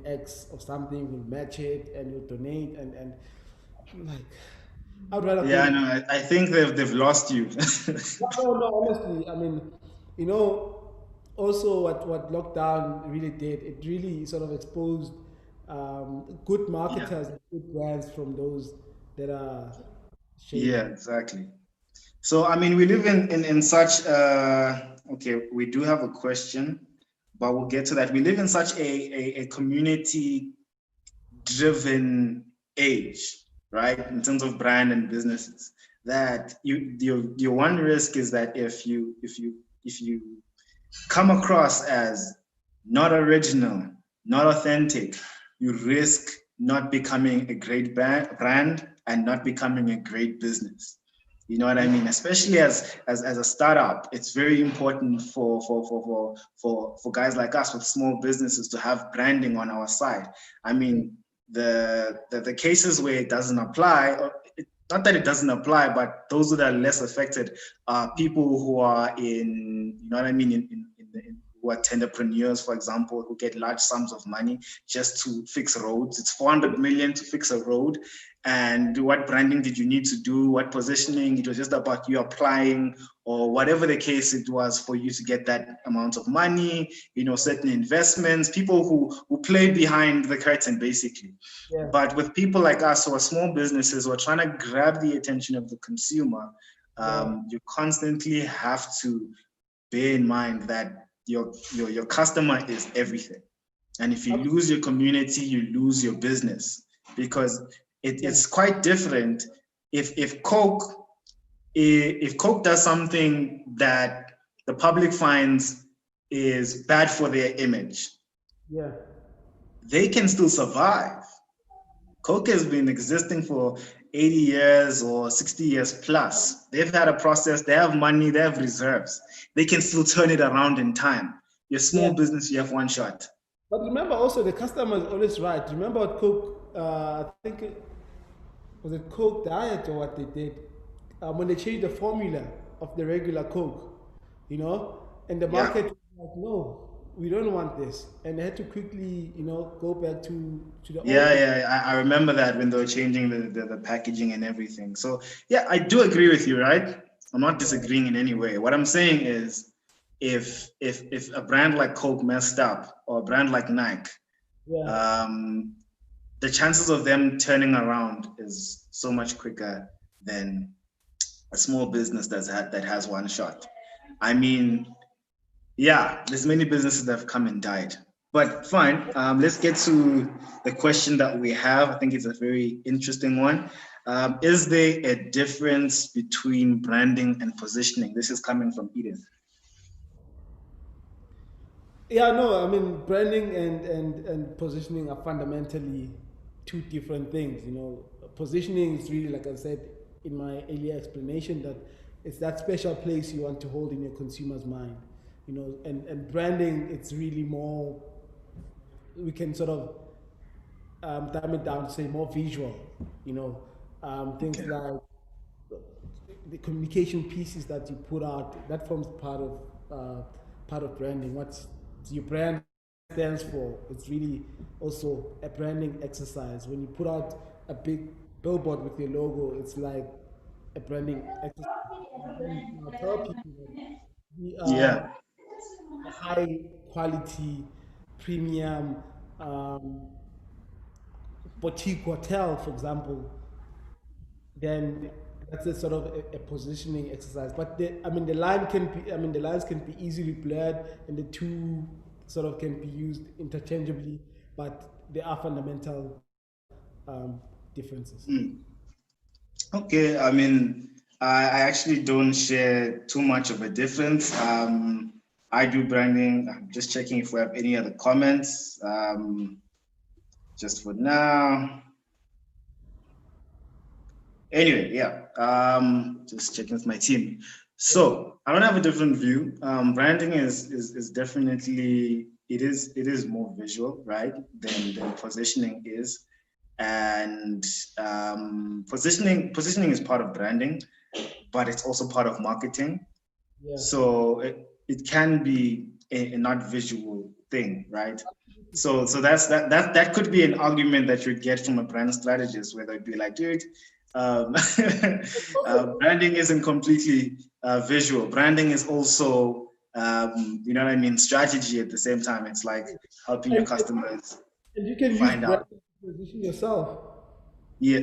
Speaker 2: X of something, we'll match it and you'll donate and I'm like I'd rather
Speaker 1: Yeah, I
Speaker 2: go.
Speaker 1: know. I think they've lost you.
Speaker 2: No, no, honestly, I mean, you know, also what lockdown really did, it really sort of exposed good
Speaker 1: Yeah,
Speaker 2: marketers, good brands from those that are
Speaker 1: yeah,
Speaker 2: shady.
Speaker 1: exactly. So I mean, we live in such okay, we do have a question, but we'll get to that. We live in such a community driven age, right? In terms of brand and businesses, that your one risk is that if you come across as not original, not authentic, you risk not becoming a great brand and not becoming a great business. You know what I mean? Especially as a startup, it's very important for guys like us with small businesses to have branding on our side. I mean, the cases where it doesn't apply, or not that it doesn't apply, but those that are less affected are people who are in, you know what I mean, who are tenderpreneurs, for example, who get large sums of money just to fix roads. It's 400 million to fix a road. And what branding did you need to do? What positioning? It was just about you applying, or whatever the case it was, for you to get that amount of money, you know, certain investments, people who play behind the curtain, basically. Yeah. But with people like us who are small businesses who are trying to grab the attention of the consumer, you constantly have to bear in mind that your customer is everything. And if you lose your community, you lose your business, because it's quite different if Coke does something that the public finds is bad for their image.
Speaker 2: Yeah.
Speaker 1: They can still survive. Coke has been existing for 80 years or 60 years plus. They've had a process, they have money, they have reserves. They can still turn it around in time. Your small business, you have one shot.
Speaker 2: But remember also, the customer is always right. Remember what Coke, I think, was it Coke Diet or what they did? When they changed the formula of the regular Coke, you know? And the market was like, no, we don't want this. And they had to quickly, you know, go back to the old.
Speaker 1: I remember that when they were changing the packaging and everything. So yeah, I do agree with you, right? I'm not disagreeing in any way. What I'm saying is, if a brand like Coke messed up, or a brand like Nike, the chances of them turning around is so much quicker than a small business that has one shot. I mean, yeah, there's many businesses that have come and died. But fine, let's get to the question that we have. I think it's a very interesting one. Is there a difference between branding and positioning? This is coming from Edith.
Speaker 2: Yeah, no, I mean, branding and positioning are fundamentally two different things. You know, positioning is really, like I said in my earlier explanation, that it's that special place you want to hold in your consumer's mind. You know, and branding, it's really more, we can sort of dumb it down to say more visual. You know, things like the communication pieces that you put out, that forms part of branding. What's your brand stands for? It's really also a branding exercise. When you put out a big billboard with your logo, it's like a branding exercise. And I tell people that we are a high quality, premium boutique hotel, for example, then that's a sort of a positioning exercise. But the lines can be easily blurred, and the two sort of can be used interchangeably, but there are fundamental differences.
Speaker 1: Okay, I mean, I actually don't share too much of a difference. I do branding. I'm just checking if we have any other comments. Just for now. Anyway, just checking with my team. So I don't have a different view. Branding is definitely, it is more visual, right, than positioning is. And positioning is part of branding, but it's also part of marketing. So it can be a not visual thing, right? So that could be an argument that you get from a brand strategist, where they'd be like, dude, branding isn't completely visual. Branding is also, you know what I mean, strategy at the same time. It's like helping your customers
Speaker 2: and you can find out. Position yourself.
Speaker 1: Yeah.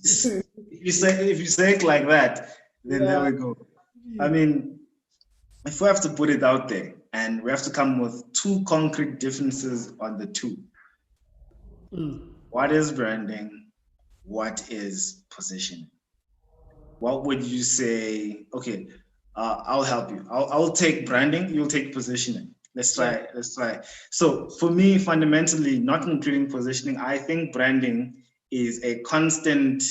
Speaker 1: If you say it like that, then there we go. I mean, if we have to put it out there, and we have to come with two concrete differences on the two. What is branding? What is positioning? What would you say? Okay, I'll help you. I'll take branding, you'll take positioning. Let's try. Let's try. So for me, fundamentally, not including positioning, I think branding is a constant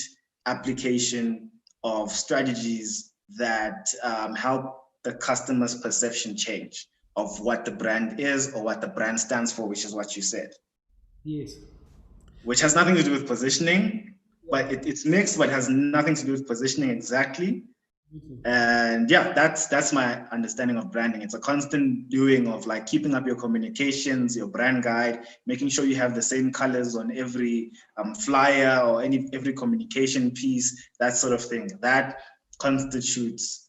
Speaker 1: application of strategies that help the customer's perception change of what the brand is or what the brand stands for, which is what you said.
Speaker 2: Yes.
Speaker 1: Which has nothing to do with positioning, but it's mixed, but has nothing to do with positioning exactly. And yeah, that's my understanding of branding. It's a constant doing of like keeping up your communications, your brand guide, making sure you have the same colors on every flyer or every communication piece, that sort of thing. That constitutes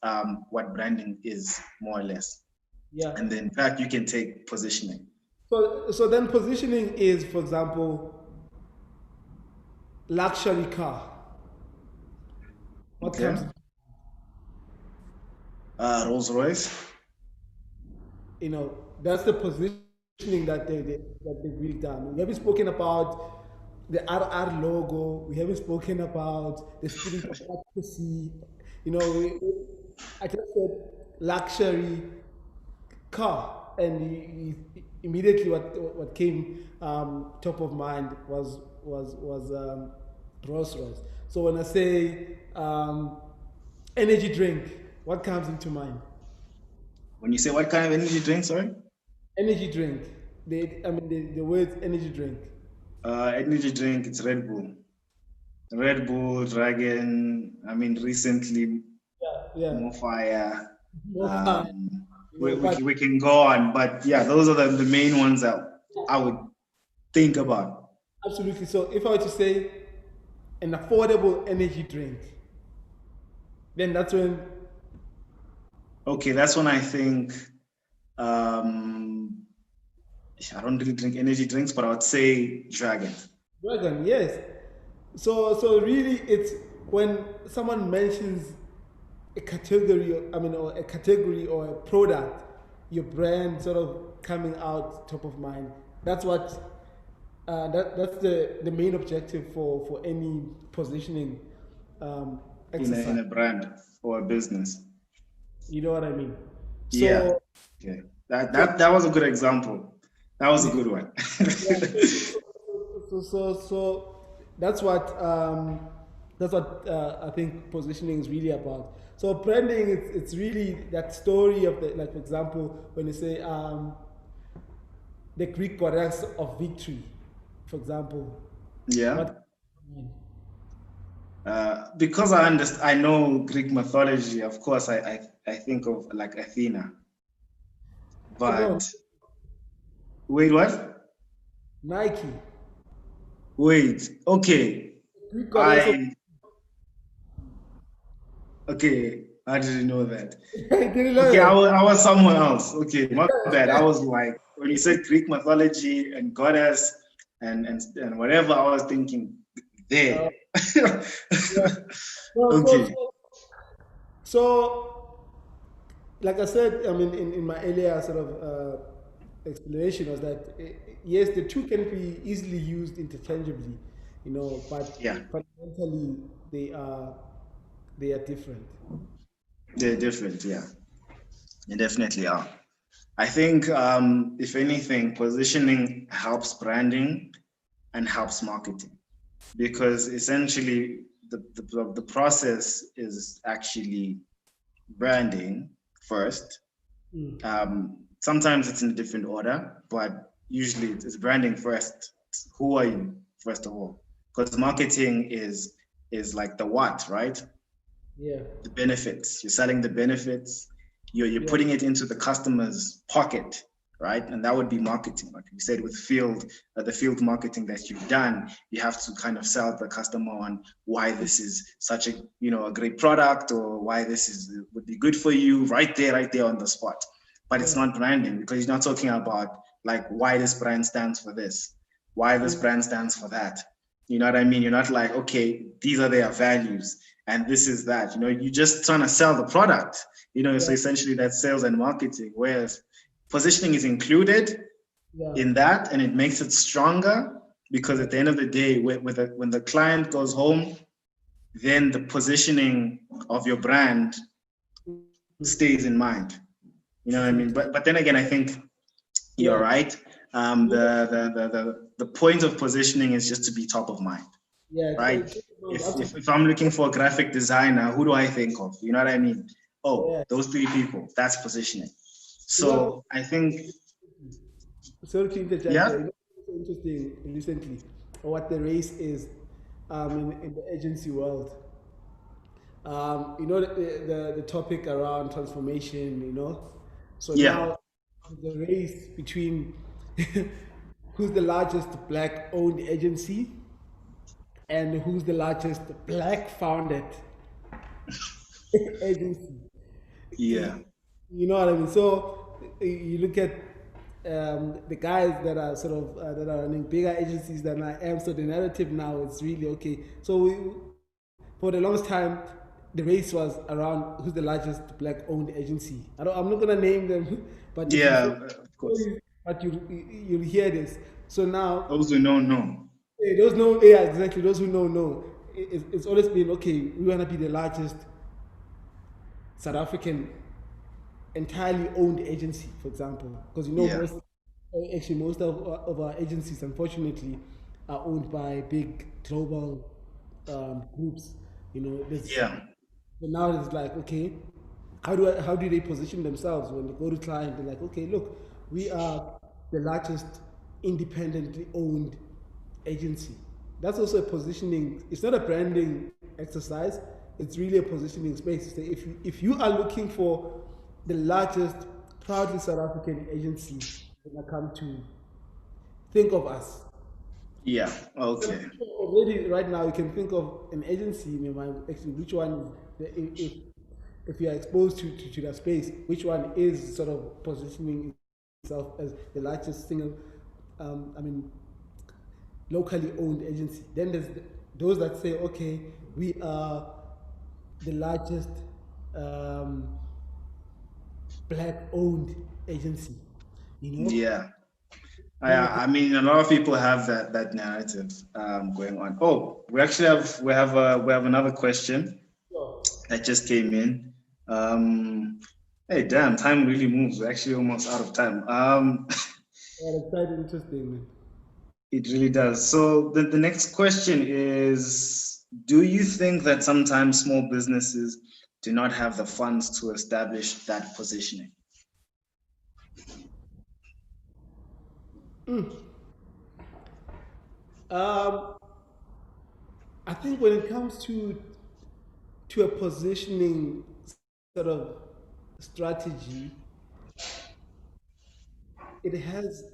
Speaker 1: what branding is, more or less.
Speaker 2: Yeah.
Speaker 1: And then in fact, you can take positioning.
Speaker 2: So then positioning is, for example, luxury car. What comes?
Speaker 1: Rolls Royce.
Speaker 2: You know, that's the positioning that they've really done. We haven't spoken about the RR logo. We haven't spoken about the spirit of advocacy. You know, I just said luxury car, and immediately what came top of mind was Rolls Royce. So when I say energy drink, what comes into mind?
Speaker 1: When you say what kind of energy drink, sorry?
Speaker 2: Energy drink. The words energy drink.
Speaker 1: Energy drink, it's Red Bull. Red Bull, Dragon, recently, More Fire. We can go on, but yeah, those are the main ones that I would think about.
Speaker 2: Absolutely. So if I were to say an affordable energy drink, then that's when.
Speaker 1: Okay, that's when I think. I don't really drink energy drinks, but I would say Dragon.
Speaker 2: Dragon, yes. So really, it's when someone mentions a category, or a category or a product, your brand sort of coming out top of mind. That's what. That's the main objective for any positioning exercise.
Speaker 1: In a brand or a business.
Speaker 2: You know what I mean? So,
Speaker 1: yeah. Okay. That was a good example. That was a good one.
Speaker 2: So that's what I think positioning is really about. So branding, it's really that story of like, for example, when you say the Greek goddess of victory, for example.
Speaker 1: Yeah. Because I know Greek mythology, of course, I think of like Athena. But wait, what?
Speaker 2: Nike.
Speaker 1: Wait, okay. Okay, I didn't know that. Okay, I was somewhere else. Okay, my bad. I was like, when you said Greek mythology and goddess and whatever, I was thinking there. Okay.
Speaker 2: So, like I said, in my earlier sort of explanation was that yes, the two can be easily used interchangeably, but fundamentally they are different.
Speaker 1: They're different, yeah. They definitely are. I think, if anything, positioning helps branding and helps marketing, because essentially the process is actually branding first. Sometimes it's in a different order, but usually it's branding first. Who are you, first of all? Because marketing is like the what, right?
Speaker 2: Yeah.
Speaker 1: The benefits. You're selling the benefits. You're putting it into the customer's pocket, right? And that would be marketing. Like you said, with the field marketing that you've done, you have to kind of sell the customer on why this is such a great product, or why this would be good for you right there on the spot. But it's not branding, because you're not talking about like why this brand stands for this, why this brand stands for that. You know what I mean? You're not like, okay, these are their values and this is that. You're just trying to sell the product. So essentially that's sales and marketing, whereas positioning is included in that, and it makes it stronger, because at the end of the day, when the client goes home, then the positioning of your brand stays in mind. You know what I mean? But then again, I think You're right. The point of positioning is just to be top of mind.
Speaker 2: Yeah,
Speaker 1: right? If I'm looking for a graphic designer, who do I think of? You know what I mean? Oh,
Speaker 2: yeah.
Speaker 1: those three people. That's positioning. So I think,
Speaker 2: Sorry to interject
Speaker 1: yeah,
Speaker 2: there. You know, it's interesting recently what the race is in the agency world. You know, the topic around transformation, you know. So
Speaker 1: yeah,
Speaker 2: now the race between who's the largest black owned agency and who's the largest black founded agency.
Speaker 1: yeah,
Speaker 2: You know what I mean? So you look at the guys that are sort of that are running bigger agencies than I am. So the narrative now is really okay. So for the longest time, the race was around who's the largest black-owned agency. I'm not gonna name them, but if you
Speaker 1: yeah,
Speaker 2: follow,
Speaker 1: of course.
Speaker 2: but you'll hear this. So now
Speaker 1: Those who know.
Speaker 2: those know, yeah, exactly. Those who know, it's always been okay. We want to be the largest South African entirely owned agency, for example, because you know
Speaker 1: Yeah,
Speaker 2: most of our agencies, unfortunately, are owned by big global groups. You know,
Speaker 1: yeah,
Speaker 2: so now it's like, okay, how do they position themselves when they go to client? They're like, okay, look, we are the largest independently owned agency. That's also a positioning. It's not a branding exercise. It's really a positioning space. To say if you are looking for the largest proudly South African agency, when I come to think of us.
Speaker 1: yeah. Okay.
Speaker 2: Already right now you can think of an agency in your mind. Actually, which one, if you are exposed to that space, which one is sort of positioning itself as the largest single, I mean, locally owned agency. Then there's those that say, okay, we are the largest black-owned agency. You know?
Speaker 1: Yeah.
Speaker 2: Then I think,
Speaker 1: I mean, a lot of people have that narrative going on. Oh, we have another question
Speaker 2: oh,
Speaker 1: that just came in. Hey, damn, time really moves. We're actually almost out of time.
Speaker 2: yeah, that's quite interesting, man.
Speaker 1: It really does. So the next question is, do you think that sometimes small businesses do not have the funds to establish that positioning?
Speaker 2: Um, I think when it comes to a positioning sort of strategy, it has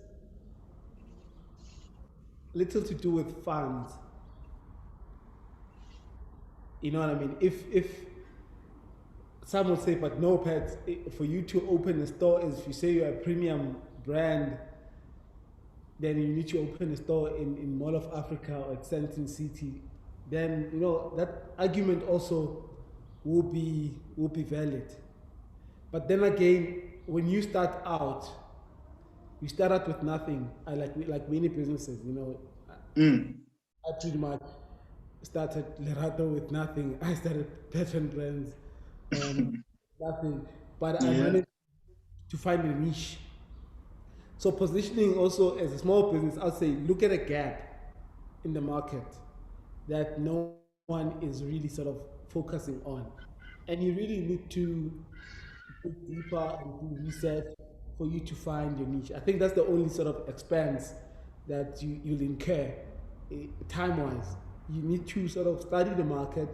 Speaker 2: little to do with funds. You know what I mean? If some would say, but no, Pat, for you to open a store, is if you say you're a premium brand, then you need to open a store in Mall of Africa or at Central City. Then you know that argument also will be valid. But then again, when you start out, you start out with nothing. I like many businesses, you know.
Speaker 1: Mm,
Speaker 2: I pretty much started Lerato with nothing. I started Pattern Brands, nothing. But I
Speaker 1: yeah,
Speaker 2: managed to find a niche. So positioning also as a small business, I'd say look at a gap in the market that no one is really sort of focusing on. And you really need to dig deeper and do research for you to find your niche. I think that's the only sort of expense that you'll incur time wise. You need to sort of study the market,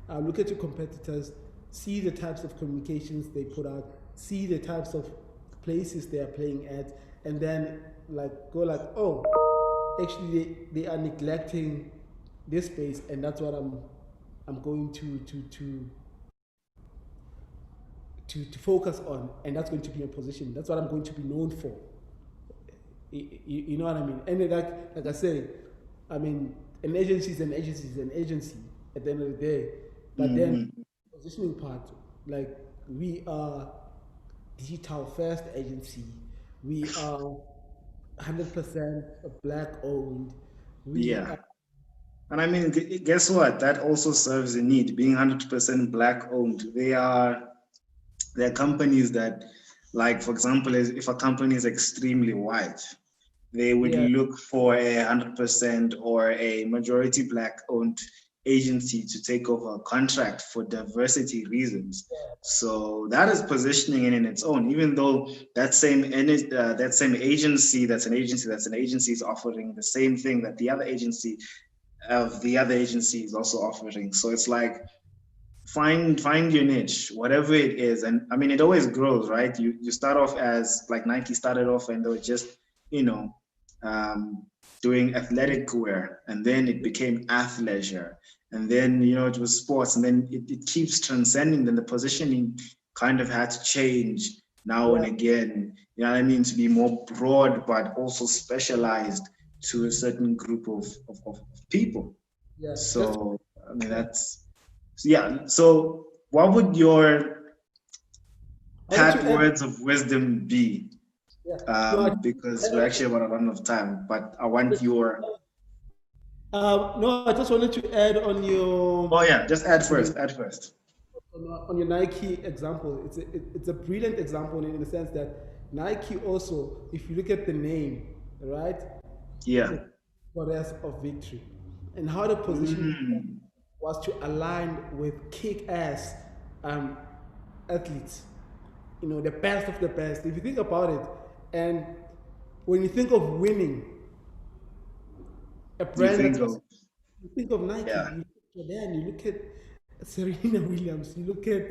Speaker 2: look at your competitors, see the types of communications they put out, see the types of places they are playing at, and then like go like, oh, actually they are neglecting this space, and that's what I'm going to focus on, and that's going to be a position. That's what I'm going to be known for. You know what I mean? And like I say, I mean, an agency is an agency is an agency at the end of the day. But then
Speaker 1: mhm,
Speaker 2: positioning part, like we are digital first agency. We are 100% black owned. We
Speaker 1: yeah.
Speaker 2: are,
Speaker 1: And I mean, guess what? That also serves a need. Being 100% black owned, they are companies that Like, for example, if a company is extremely white, they would
Speaker 2: Yeah,
Speaker 1: look for a 100% or a majority black owned agency to take over a contract for diversity reasons. So that is positioning in its own, even though that same agency that's an agency is offering the same thing that the other agency is also offering. So it's like find your niche, whatever it is. And I mean, it always grows, right? You start off as like Nike started off and they were just, you know, um, doing athletic wear, and then it became athleisure, and then it was sports, and then it keeps transcending. Then the positioning kind of had to change now and
Speaker 2: yeah,
Speaker 1: again, you know what I mean, to be more broad but also specialized to a certain group of people.
Speaker 2: yeah. Just
Speaker 1: So I mean,
Speaker 2: yeah.
Speaker 1: yeah. So what would your
Speaker 2: I wanted
Speaker 1: pat
Speaker 2: to add.
Speaker 1: words of wisdom be?
Speaker 2: Yeah. No,
Speaker 1: Because we're actually about to run out of time, but I want your.
Speaker 2: no, I just wanted to add on
Speaker 1: Oh yeah, just add
Speaker 2: on your
Speaker 1: first. Add first.
Speaker 2: on your Nike example. It's a brilliant example in the sense that Nike also, if you look at the name, right,
Speaker 1: Yeah.
Speaker 2: the goddess of victory, and how the positioning
Speaker 1: Mm,
Speaker 2: was to align with kick-ass um, athletes, the best of the best. If you think about it, and when you think of winning, a
Speaker 1: you
Speaker 2: brand
Speaker 1: think
Speaker 2: that's
Speaker 1: of
Speaker 2: you think of Nike,
Speaker 1: yeah.
Speaker 2: you look at Jordan, you look at Serena Williams, you look at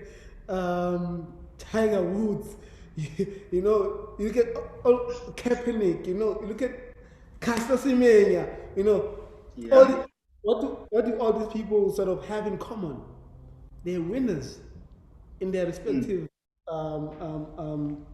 Speaker 2: Tiger Woods, you look at Kaepernick, you look at Caster Semenya, all
Speaker 1: Yeah.
Speaker 2: the, what do all these people sort of have in common? They're winners in their
Speaker 1: Mm.
Speaker 2: respective um, um,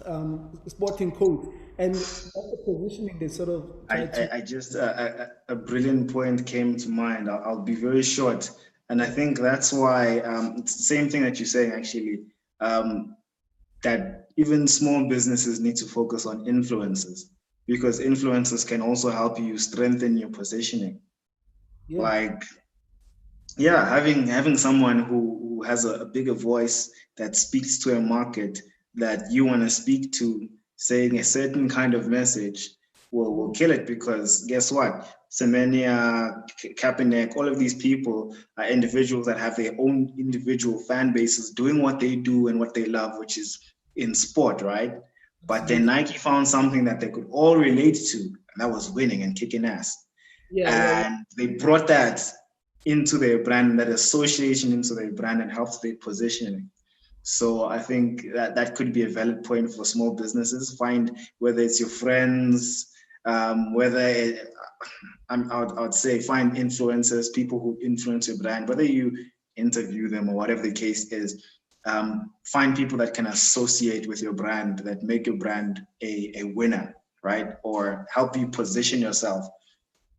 Speaker 2: um, sporting code, and that's the positioning they sort of try to.
Speaker 1: I just a brilliant point came to mind. I'll be very short, and I think that's why it's the same thing that you're saying actually. Um, that even small businesses need to focus on influencers, because influencers can also help you strengthen your positioning.
Speaker 2: Yeah,
Speaker 1: Like, yeah, having someone who has a bigger voice that speaks to a market that you want to speak to, saying a certain kind of message will kill it, because guess what? Semenya, Kaepernick, all of these people are individuals that have their own individual fan bases doing what they do and what they love, which is in sport, right? But then
Speaker 2: absolutely.
Speaker 1: Nike found something that they could all relate to, and that was winning and kicking ass.
Speaker 2: Yeah, yeah, yeah.
Speaker 1: And they brought that into their brand, that association into their brand, and helped their positioning. So I think that could be a valid point for small businesses. Find whether it's your friends, whether I would say find influencers, people who influence your brand, whether you interview them or whatever the case is. Find people that can associate with your brand, that make your brand a winner, right? Or help you position yourself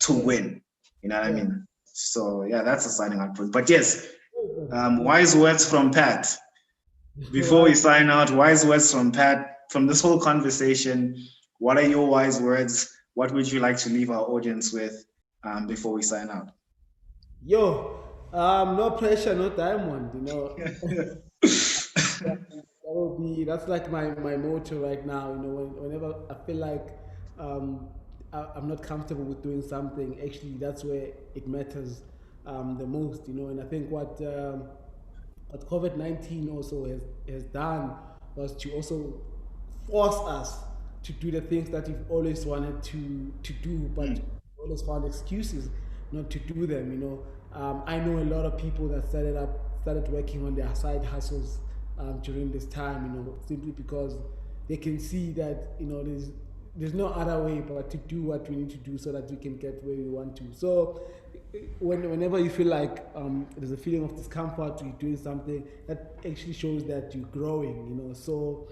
Speaker 1: to
Speaker 2: Yeah,
Speaker 1: win. You know what I
Speaker 2: yeah.
Speaker 1: mean? So yeah, that's a signing out point. But yes,
Speaker 2: Yeah.
Speaker 1: wise words from Pat. Before we
Speaker 2: Why?
Speaker 1: sign out, wise words from Pat. From this whole conversation, what are your wise words? What would you like to leave our audience with before we sign out?
Speaker 2: Yo, no pressure, no diamond. That's like my motto right now. Whenever I feel like um, I'm not comfortable with doing something, actually, that's where it matters the most. And I think what COVID-19 also has done was to also force us to do the things that we've always wanted to do, but
Speaker 1: Mm,
Speaker 2: always found excuses not to do them. I know a lot of people that started working on their side hustles during this time. Simply because they can see that there's no other way but to do what we need to do so that we can get where we want to. So whenever you feel like there's a feeling of discomfort, you're doing something that actually shows that you're growing. So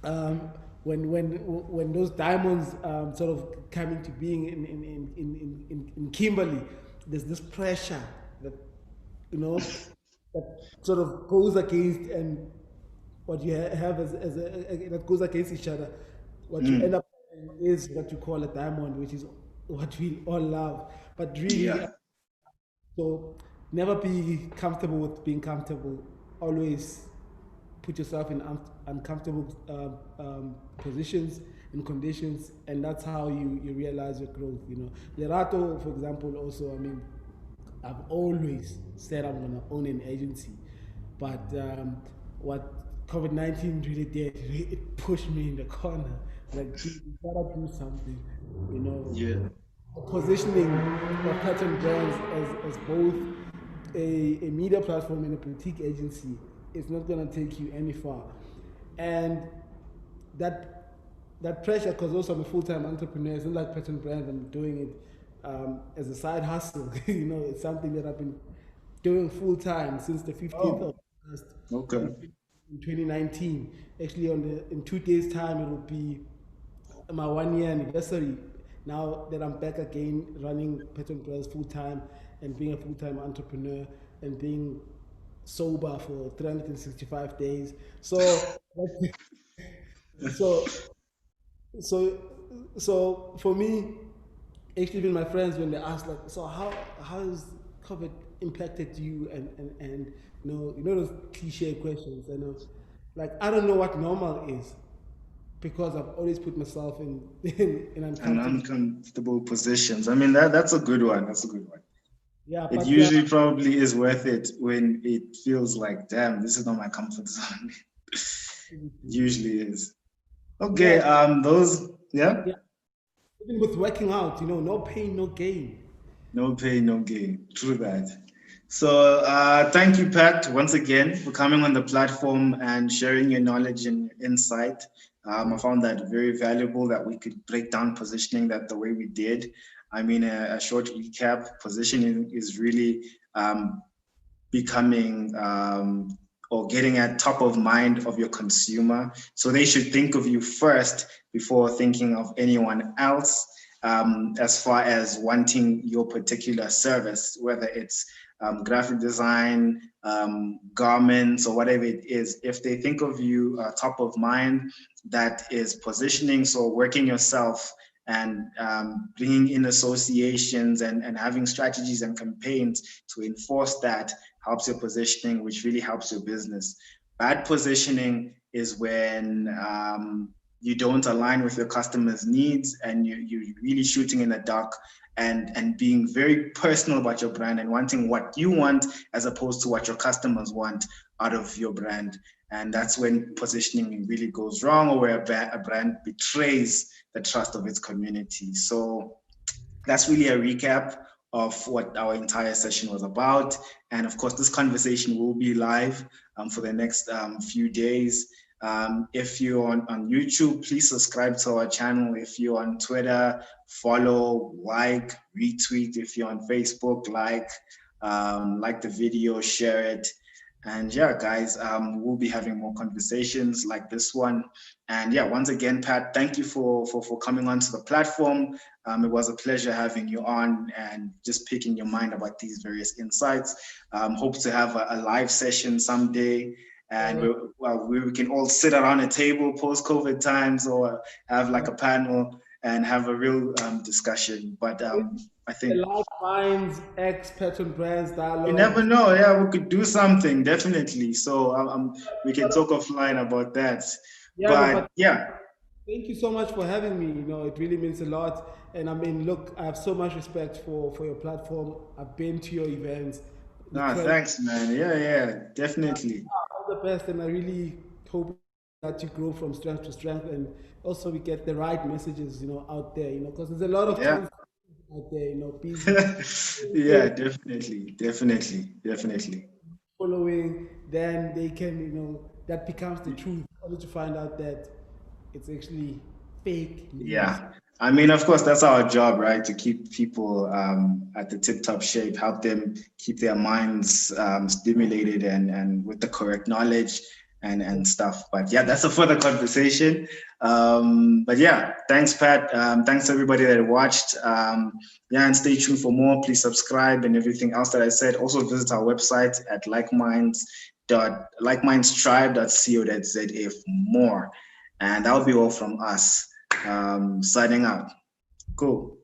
Speaker 2: um, when those diamonds sort of come into being in Kimberley, there's this pressure that you know that sort of goes against, and what you have that goes against each other. What you end
Speaker 1: mm,
Speaker 2: up having is what you call a diamond, which is what we all love. But really,
Speaker 1: yeah,
Speaker 2: so never be comfortable with being comfortable. Always put yourself in uncomfortable positions and conditions, and that's how you realize your growth. Lerato, for example, also, I mean, I've always said I'm gonna own an agency, but what COVID-19 really did, it pushed me in the corner. Like, dude, you gotta do something,
Speaker 1: Yeah.
Speaker 2: positioning of Pattern Brands as both a media platform and a boutique agency is not going to take you any far. And that pressure, because also I'm a full-time entrepreneur, it's not like Pattern Brands, I'm doing it as a side hustle. It's something that I've been doing full-time since the 15th of August in 2019. Actually, in 2 days' time, it will be my 1-year anniversary. Now that I'm back again running Pattern Brands full-time and being a full-time entrepreneur and being sober for 365 days. So so for me, actually, even my friends, when they ask, like, so how has COVID impacted you, and those cliche questions, like, I don't know what normal is, because I've always put myself in
Speaker 1: uncomfortable positions. I mean, that's a good one. That's a good one.
Speaker 2: Yeah,
Speaker 1: it usually probably is worth it when it feels like, damn, this is not my comfort zone. Usually is. Okay, yeah.
Speaker 2: Even with working out, no pain, no gain.
Speaker 1: No pain, no gain. True that. So thank you, Pat, once again for coming on the platform and sharing your knowledge and insight. I found that very valuable, that we could break down positioning that the way we did. I mean, a short recap: positioning is really becoming or getting at top of mind of your consumer. So they should think of you first before thinking of anyone else, as far as wanting your particular service, whether it's graphic design, garments, or whatever it is. If they think of you top of mind, that is positioning. So working yourself and bringing in associations and having strategies and campaigns to enforce that helps your positioning, which really helps your business. Bad positioning is when you don't align with your customers' needs and you're really shooting in the dark and being very personal about your brand and wanting what you want as opposed to what your customers want out of your brand. And that's when positioning really goes wrong, or where a brand betrays the trust of its community. So that's really a recap of what our entire session was about. And of course, this conversation will be live for the next few days. If you're on YouTube, please subscribe to our channel. If you're on Twitter, follow, like, retweet. If you're on Facebook, like the video, share it. And yeah, guys, we'll be having more conversations like this one. And yeah, once again, Pat, thank you for coming onto the platform. It was a pleasure having you on and just picking your mind about these various insights. Hope to have a live session someday, and we can all sit around a table post-COVID times, or have like a panel and have a real discussion. But I think
Speaker 2: Likeminds X Pattern Brands dialogue.
Speaker 1: You never know. Yeah, we could do something, definitely. So we can talk offline about that. But yeah.
Speaker 2: Thank you so much for having me. It really means a lot. And I mean, look, I have so much respect for your platform. I've been to your events.
Speaker 1: Thanks, man. Yeah, definitely.
Speaker 2: All the best, and I really hope that you grow from strength to strength, and also we get the right messages, out there, because there's a lot of things out there,
Speaker 1: yeah, definitely.
Speaker 2: Following, then they can, that becomes the truth. Only to find out that it's actually fake news.
Speaker 1: Yeah. I mean, of course, that's our job, right? To keep people at the tip-top shape, help them keep their minds stimulated and with the correct knowledge and stuff. But yeah, that's a further conversation. But yeah, thanks, Pat. Thanks everybody that watched. And stay tuned for more. Please subscribe and everything else that I said. Also visit our website at likemindstribe.co.za for more. And that'll be all from us. Signing out. Cool.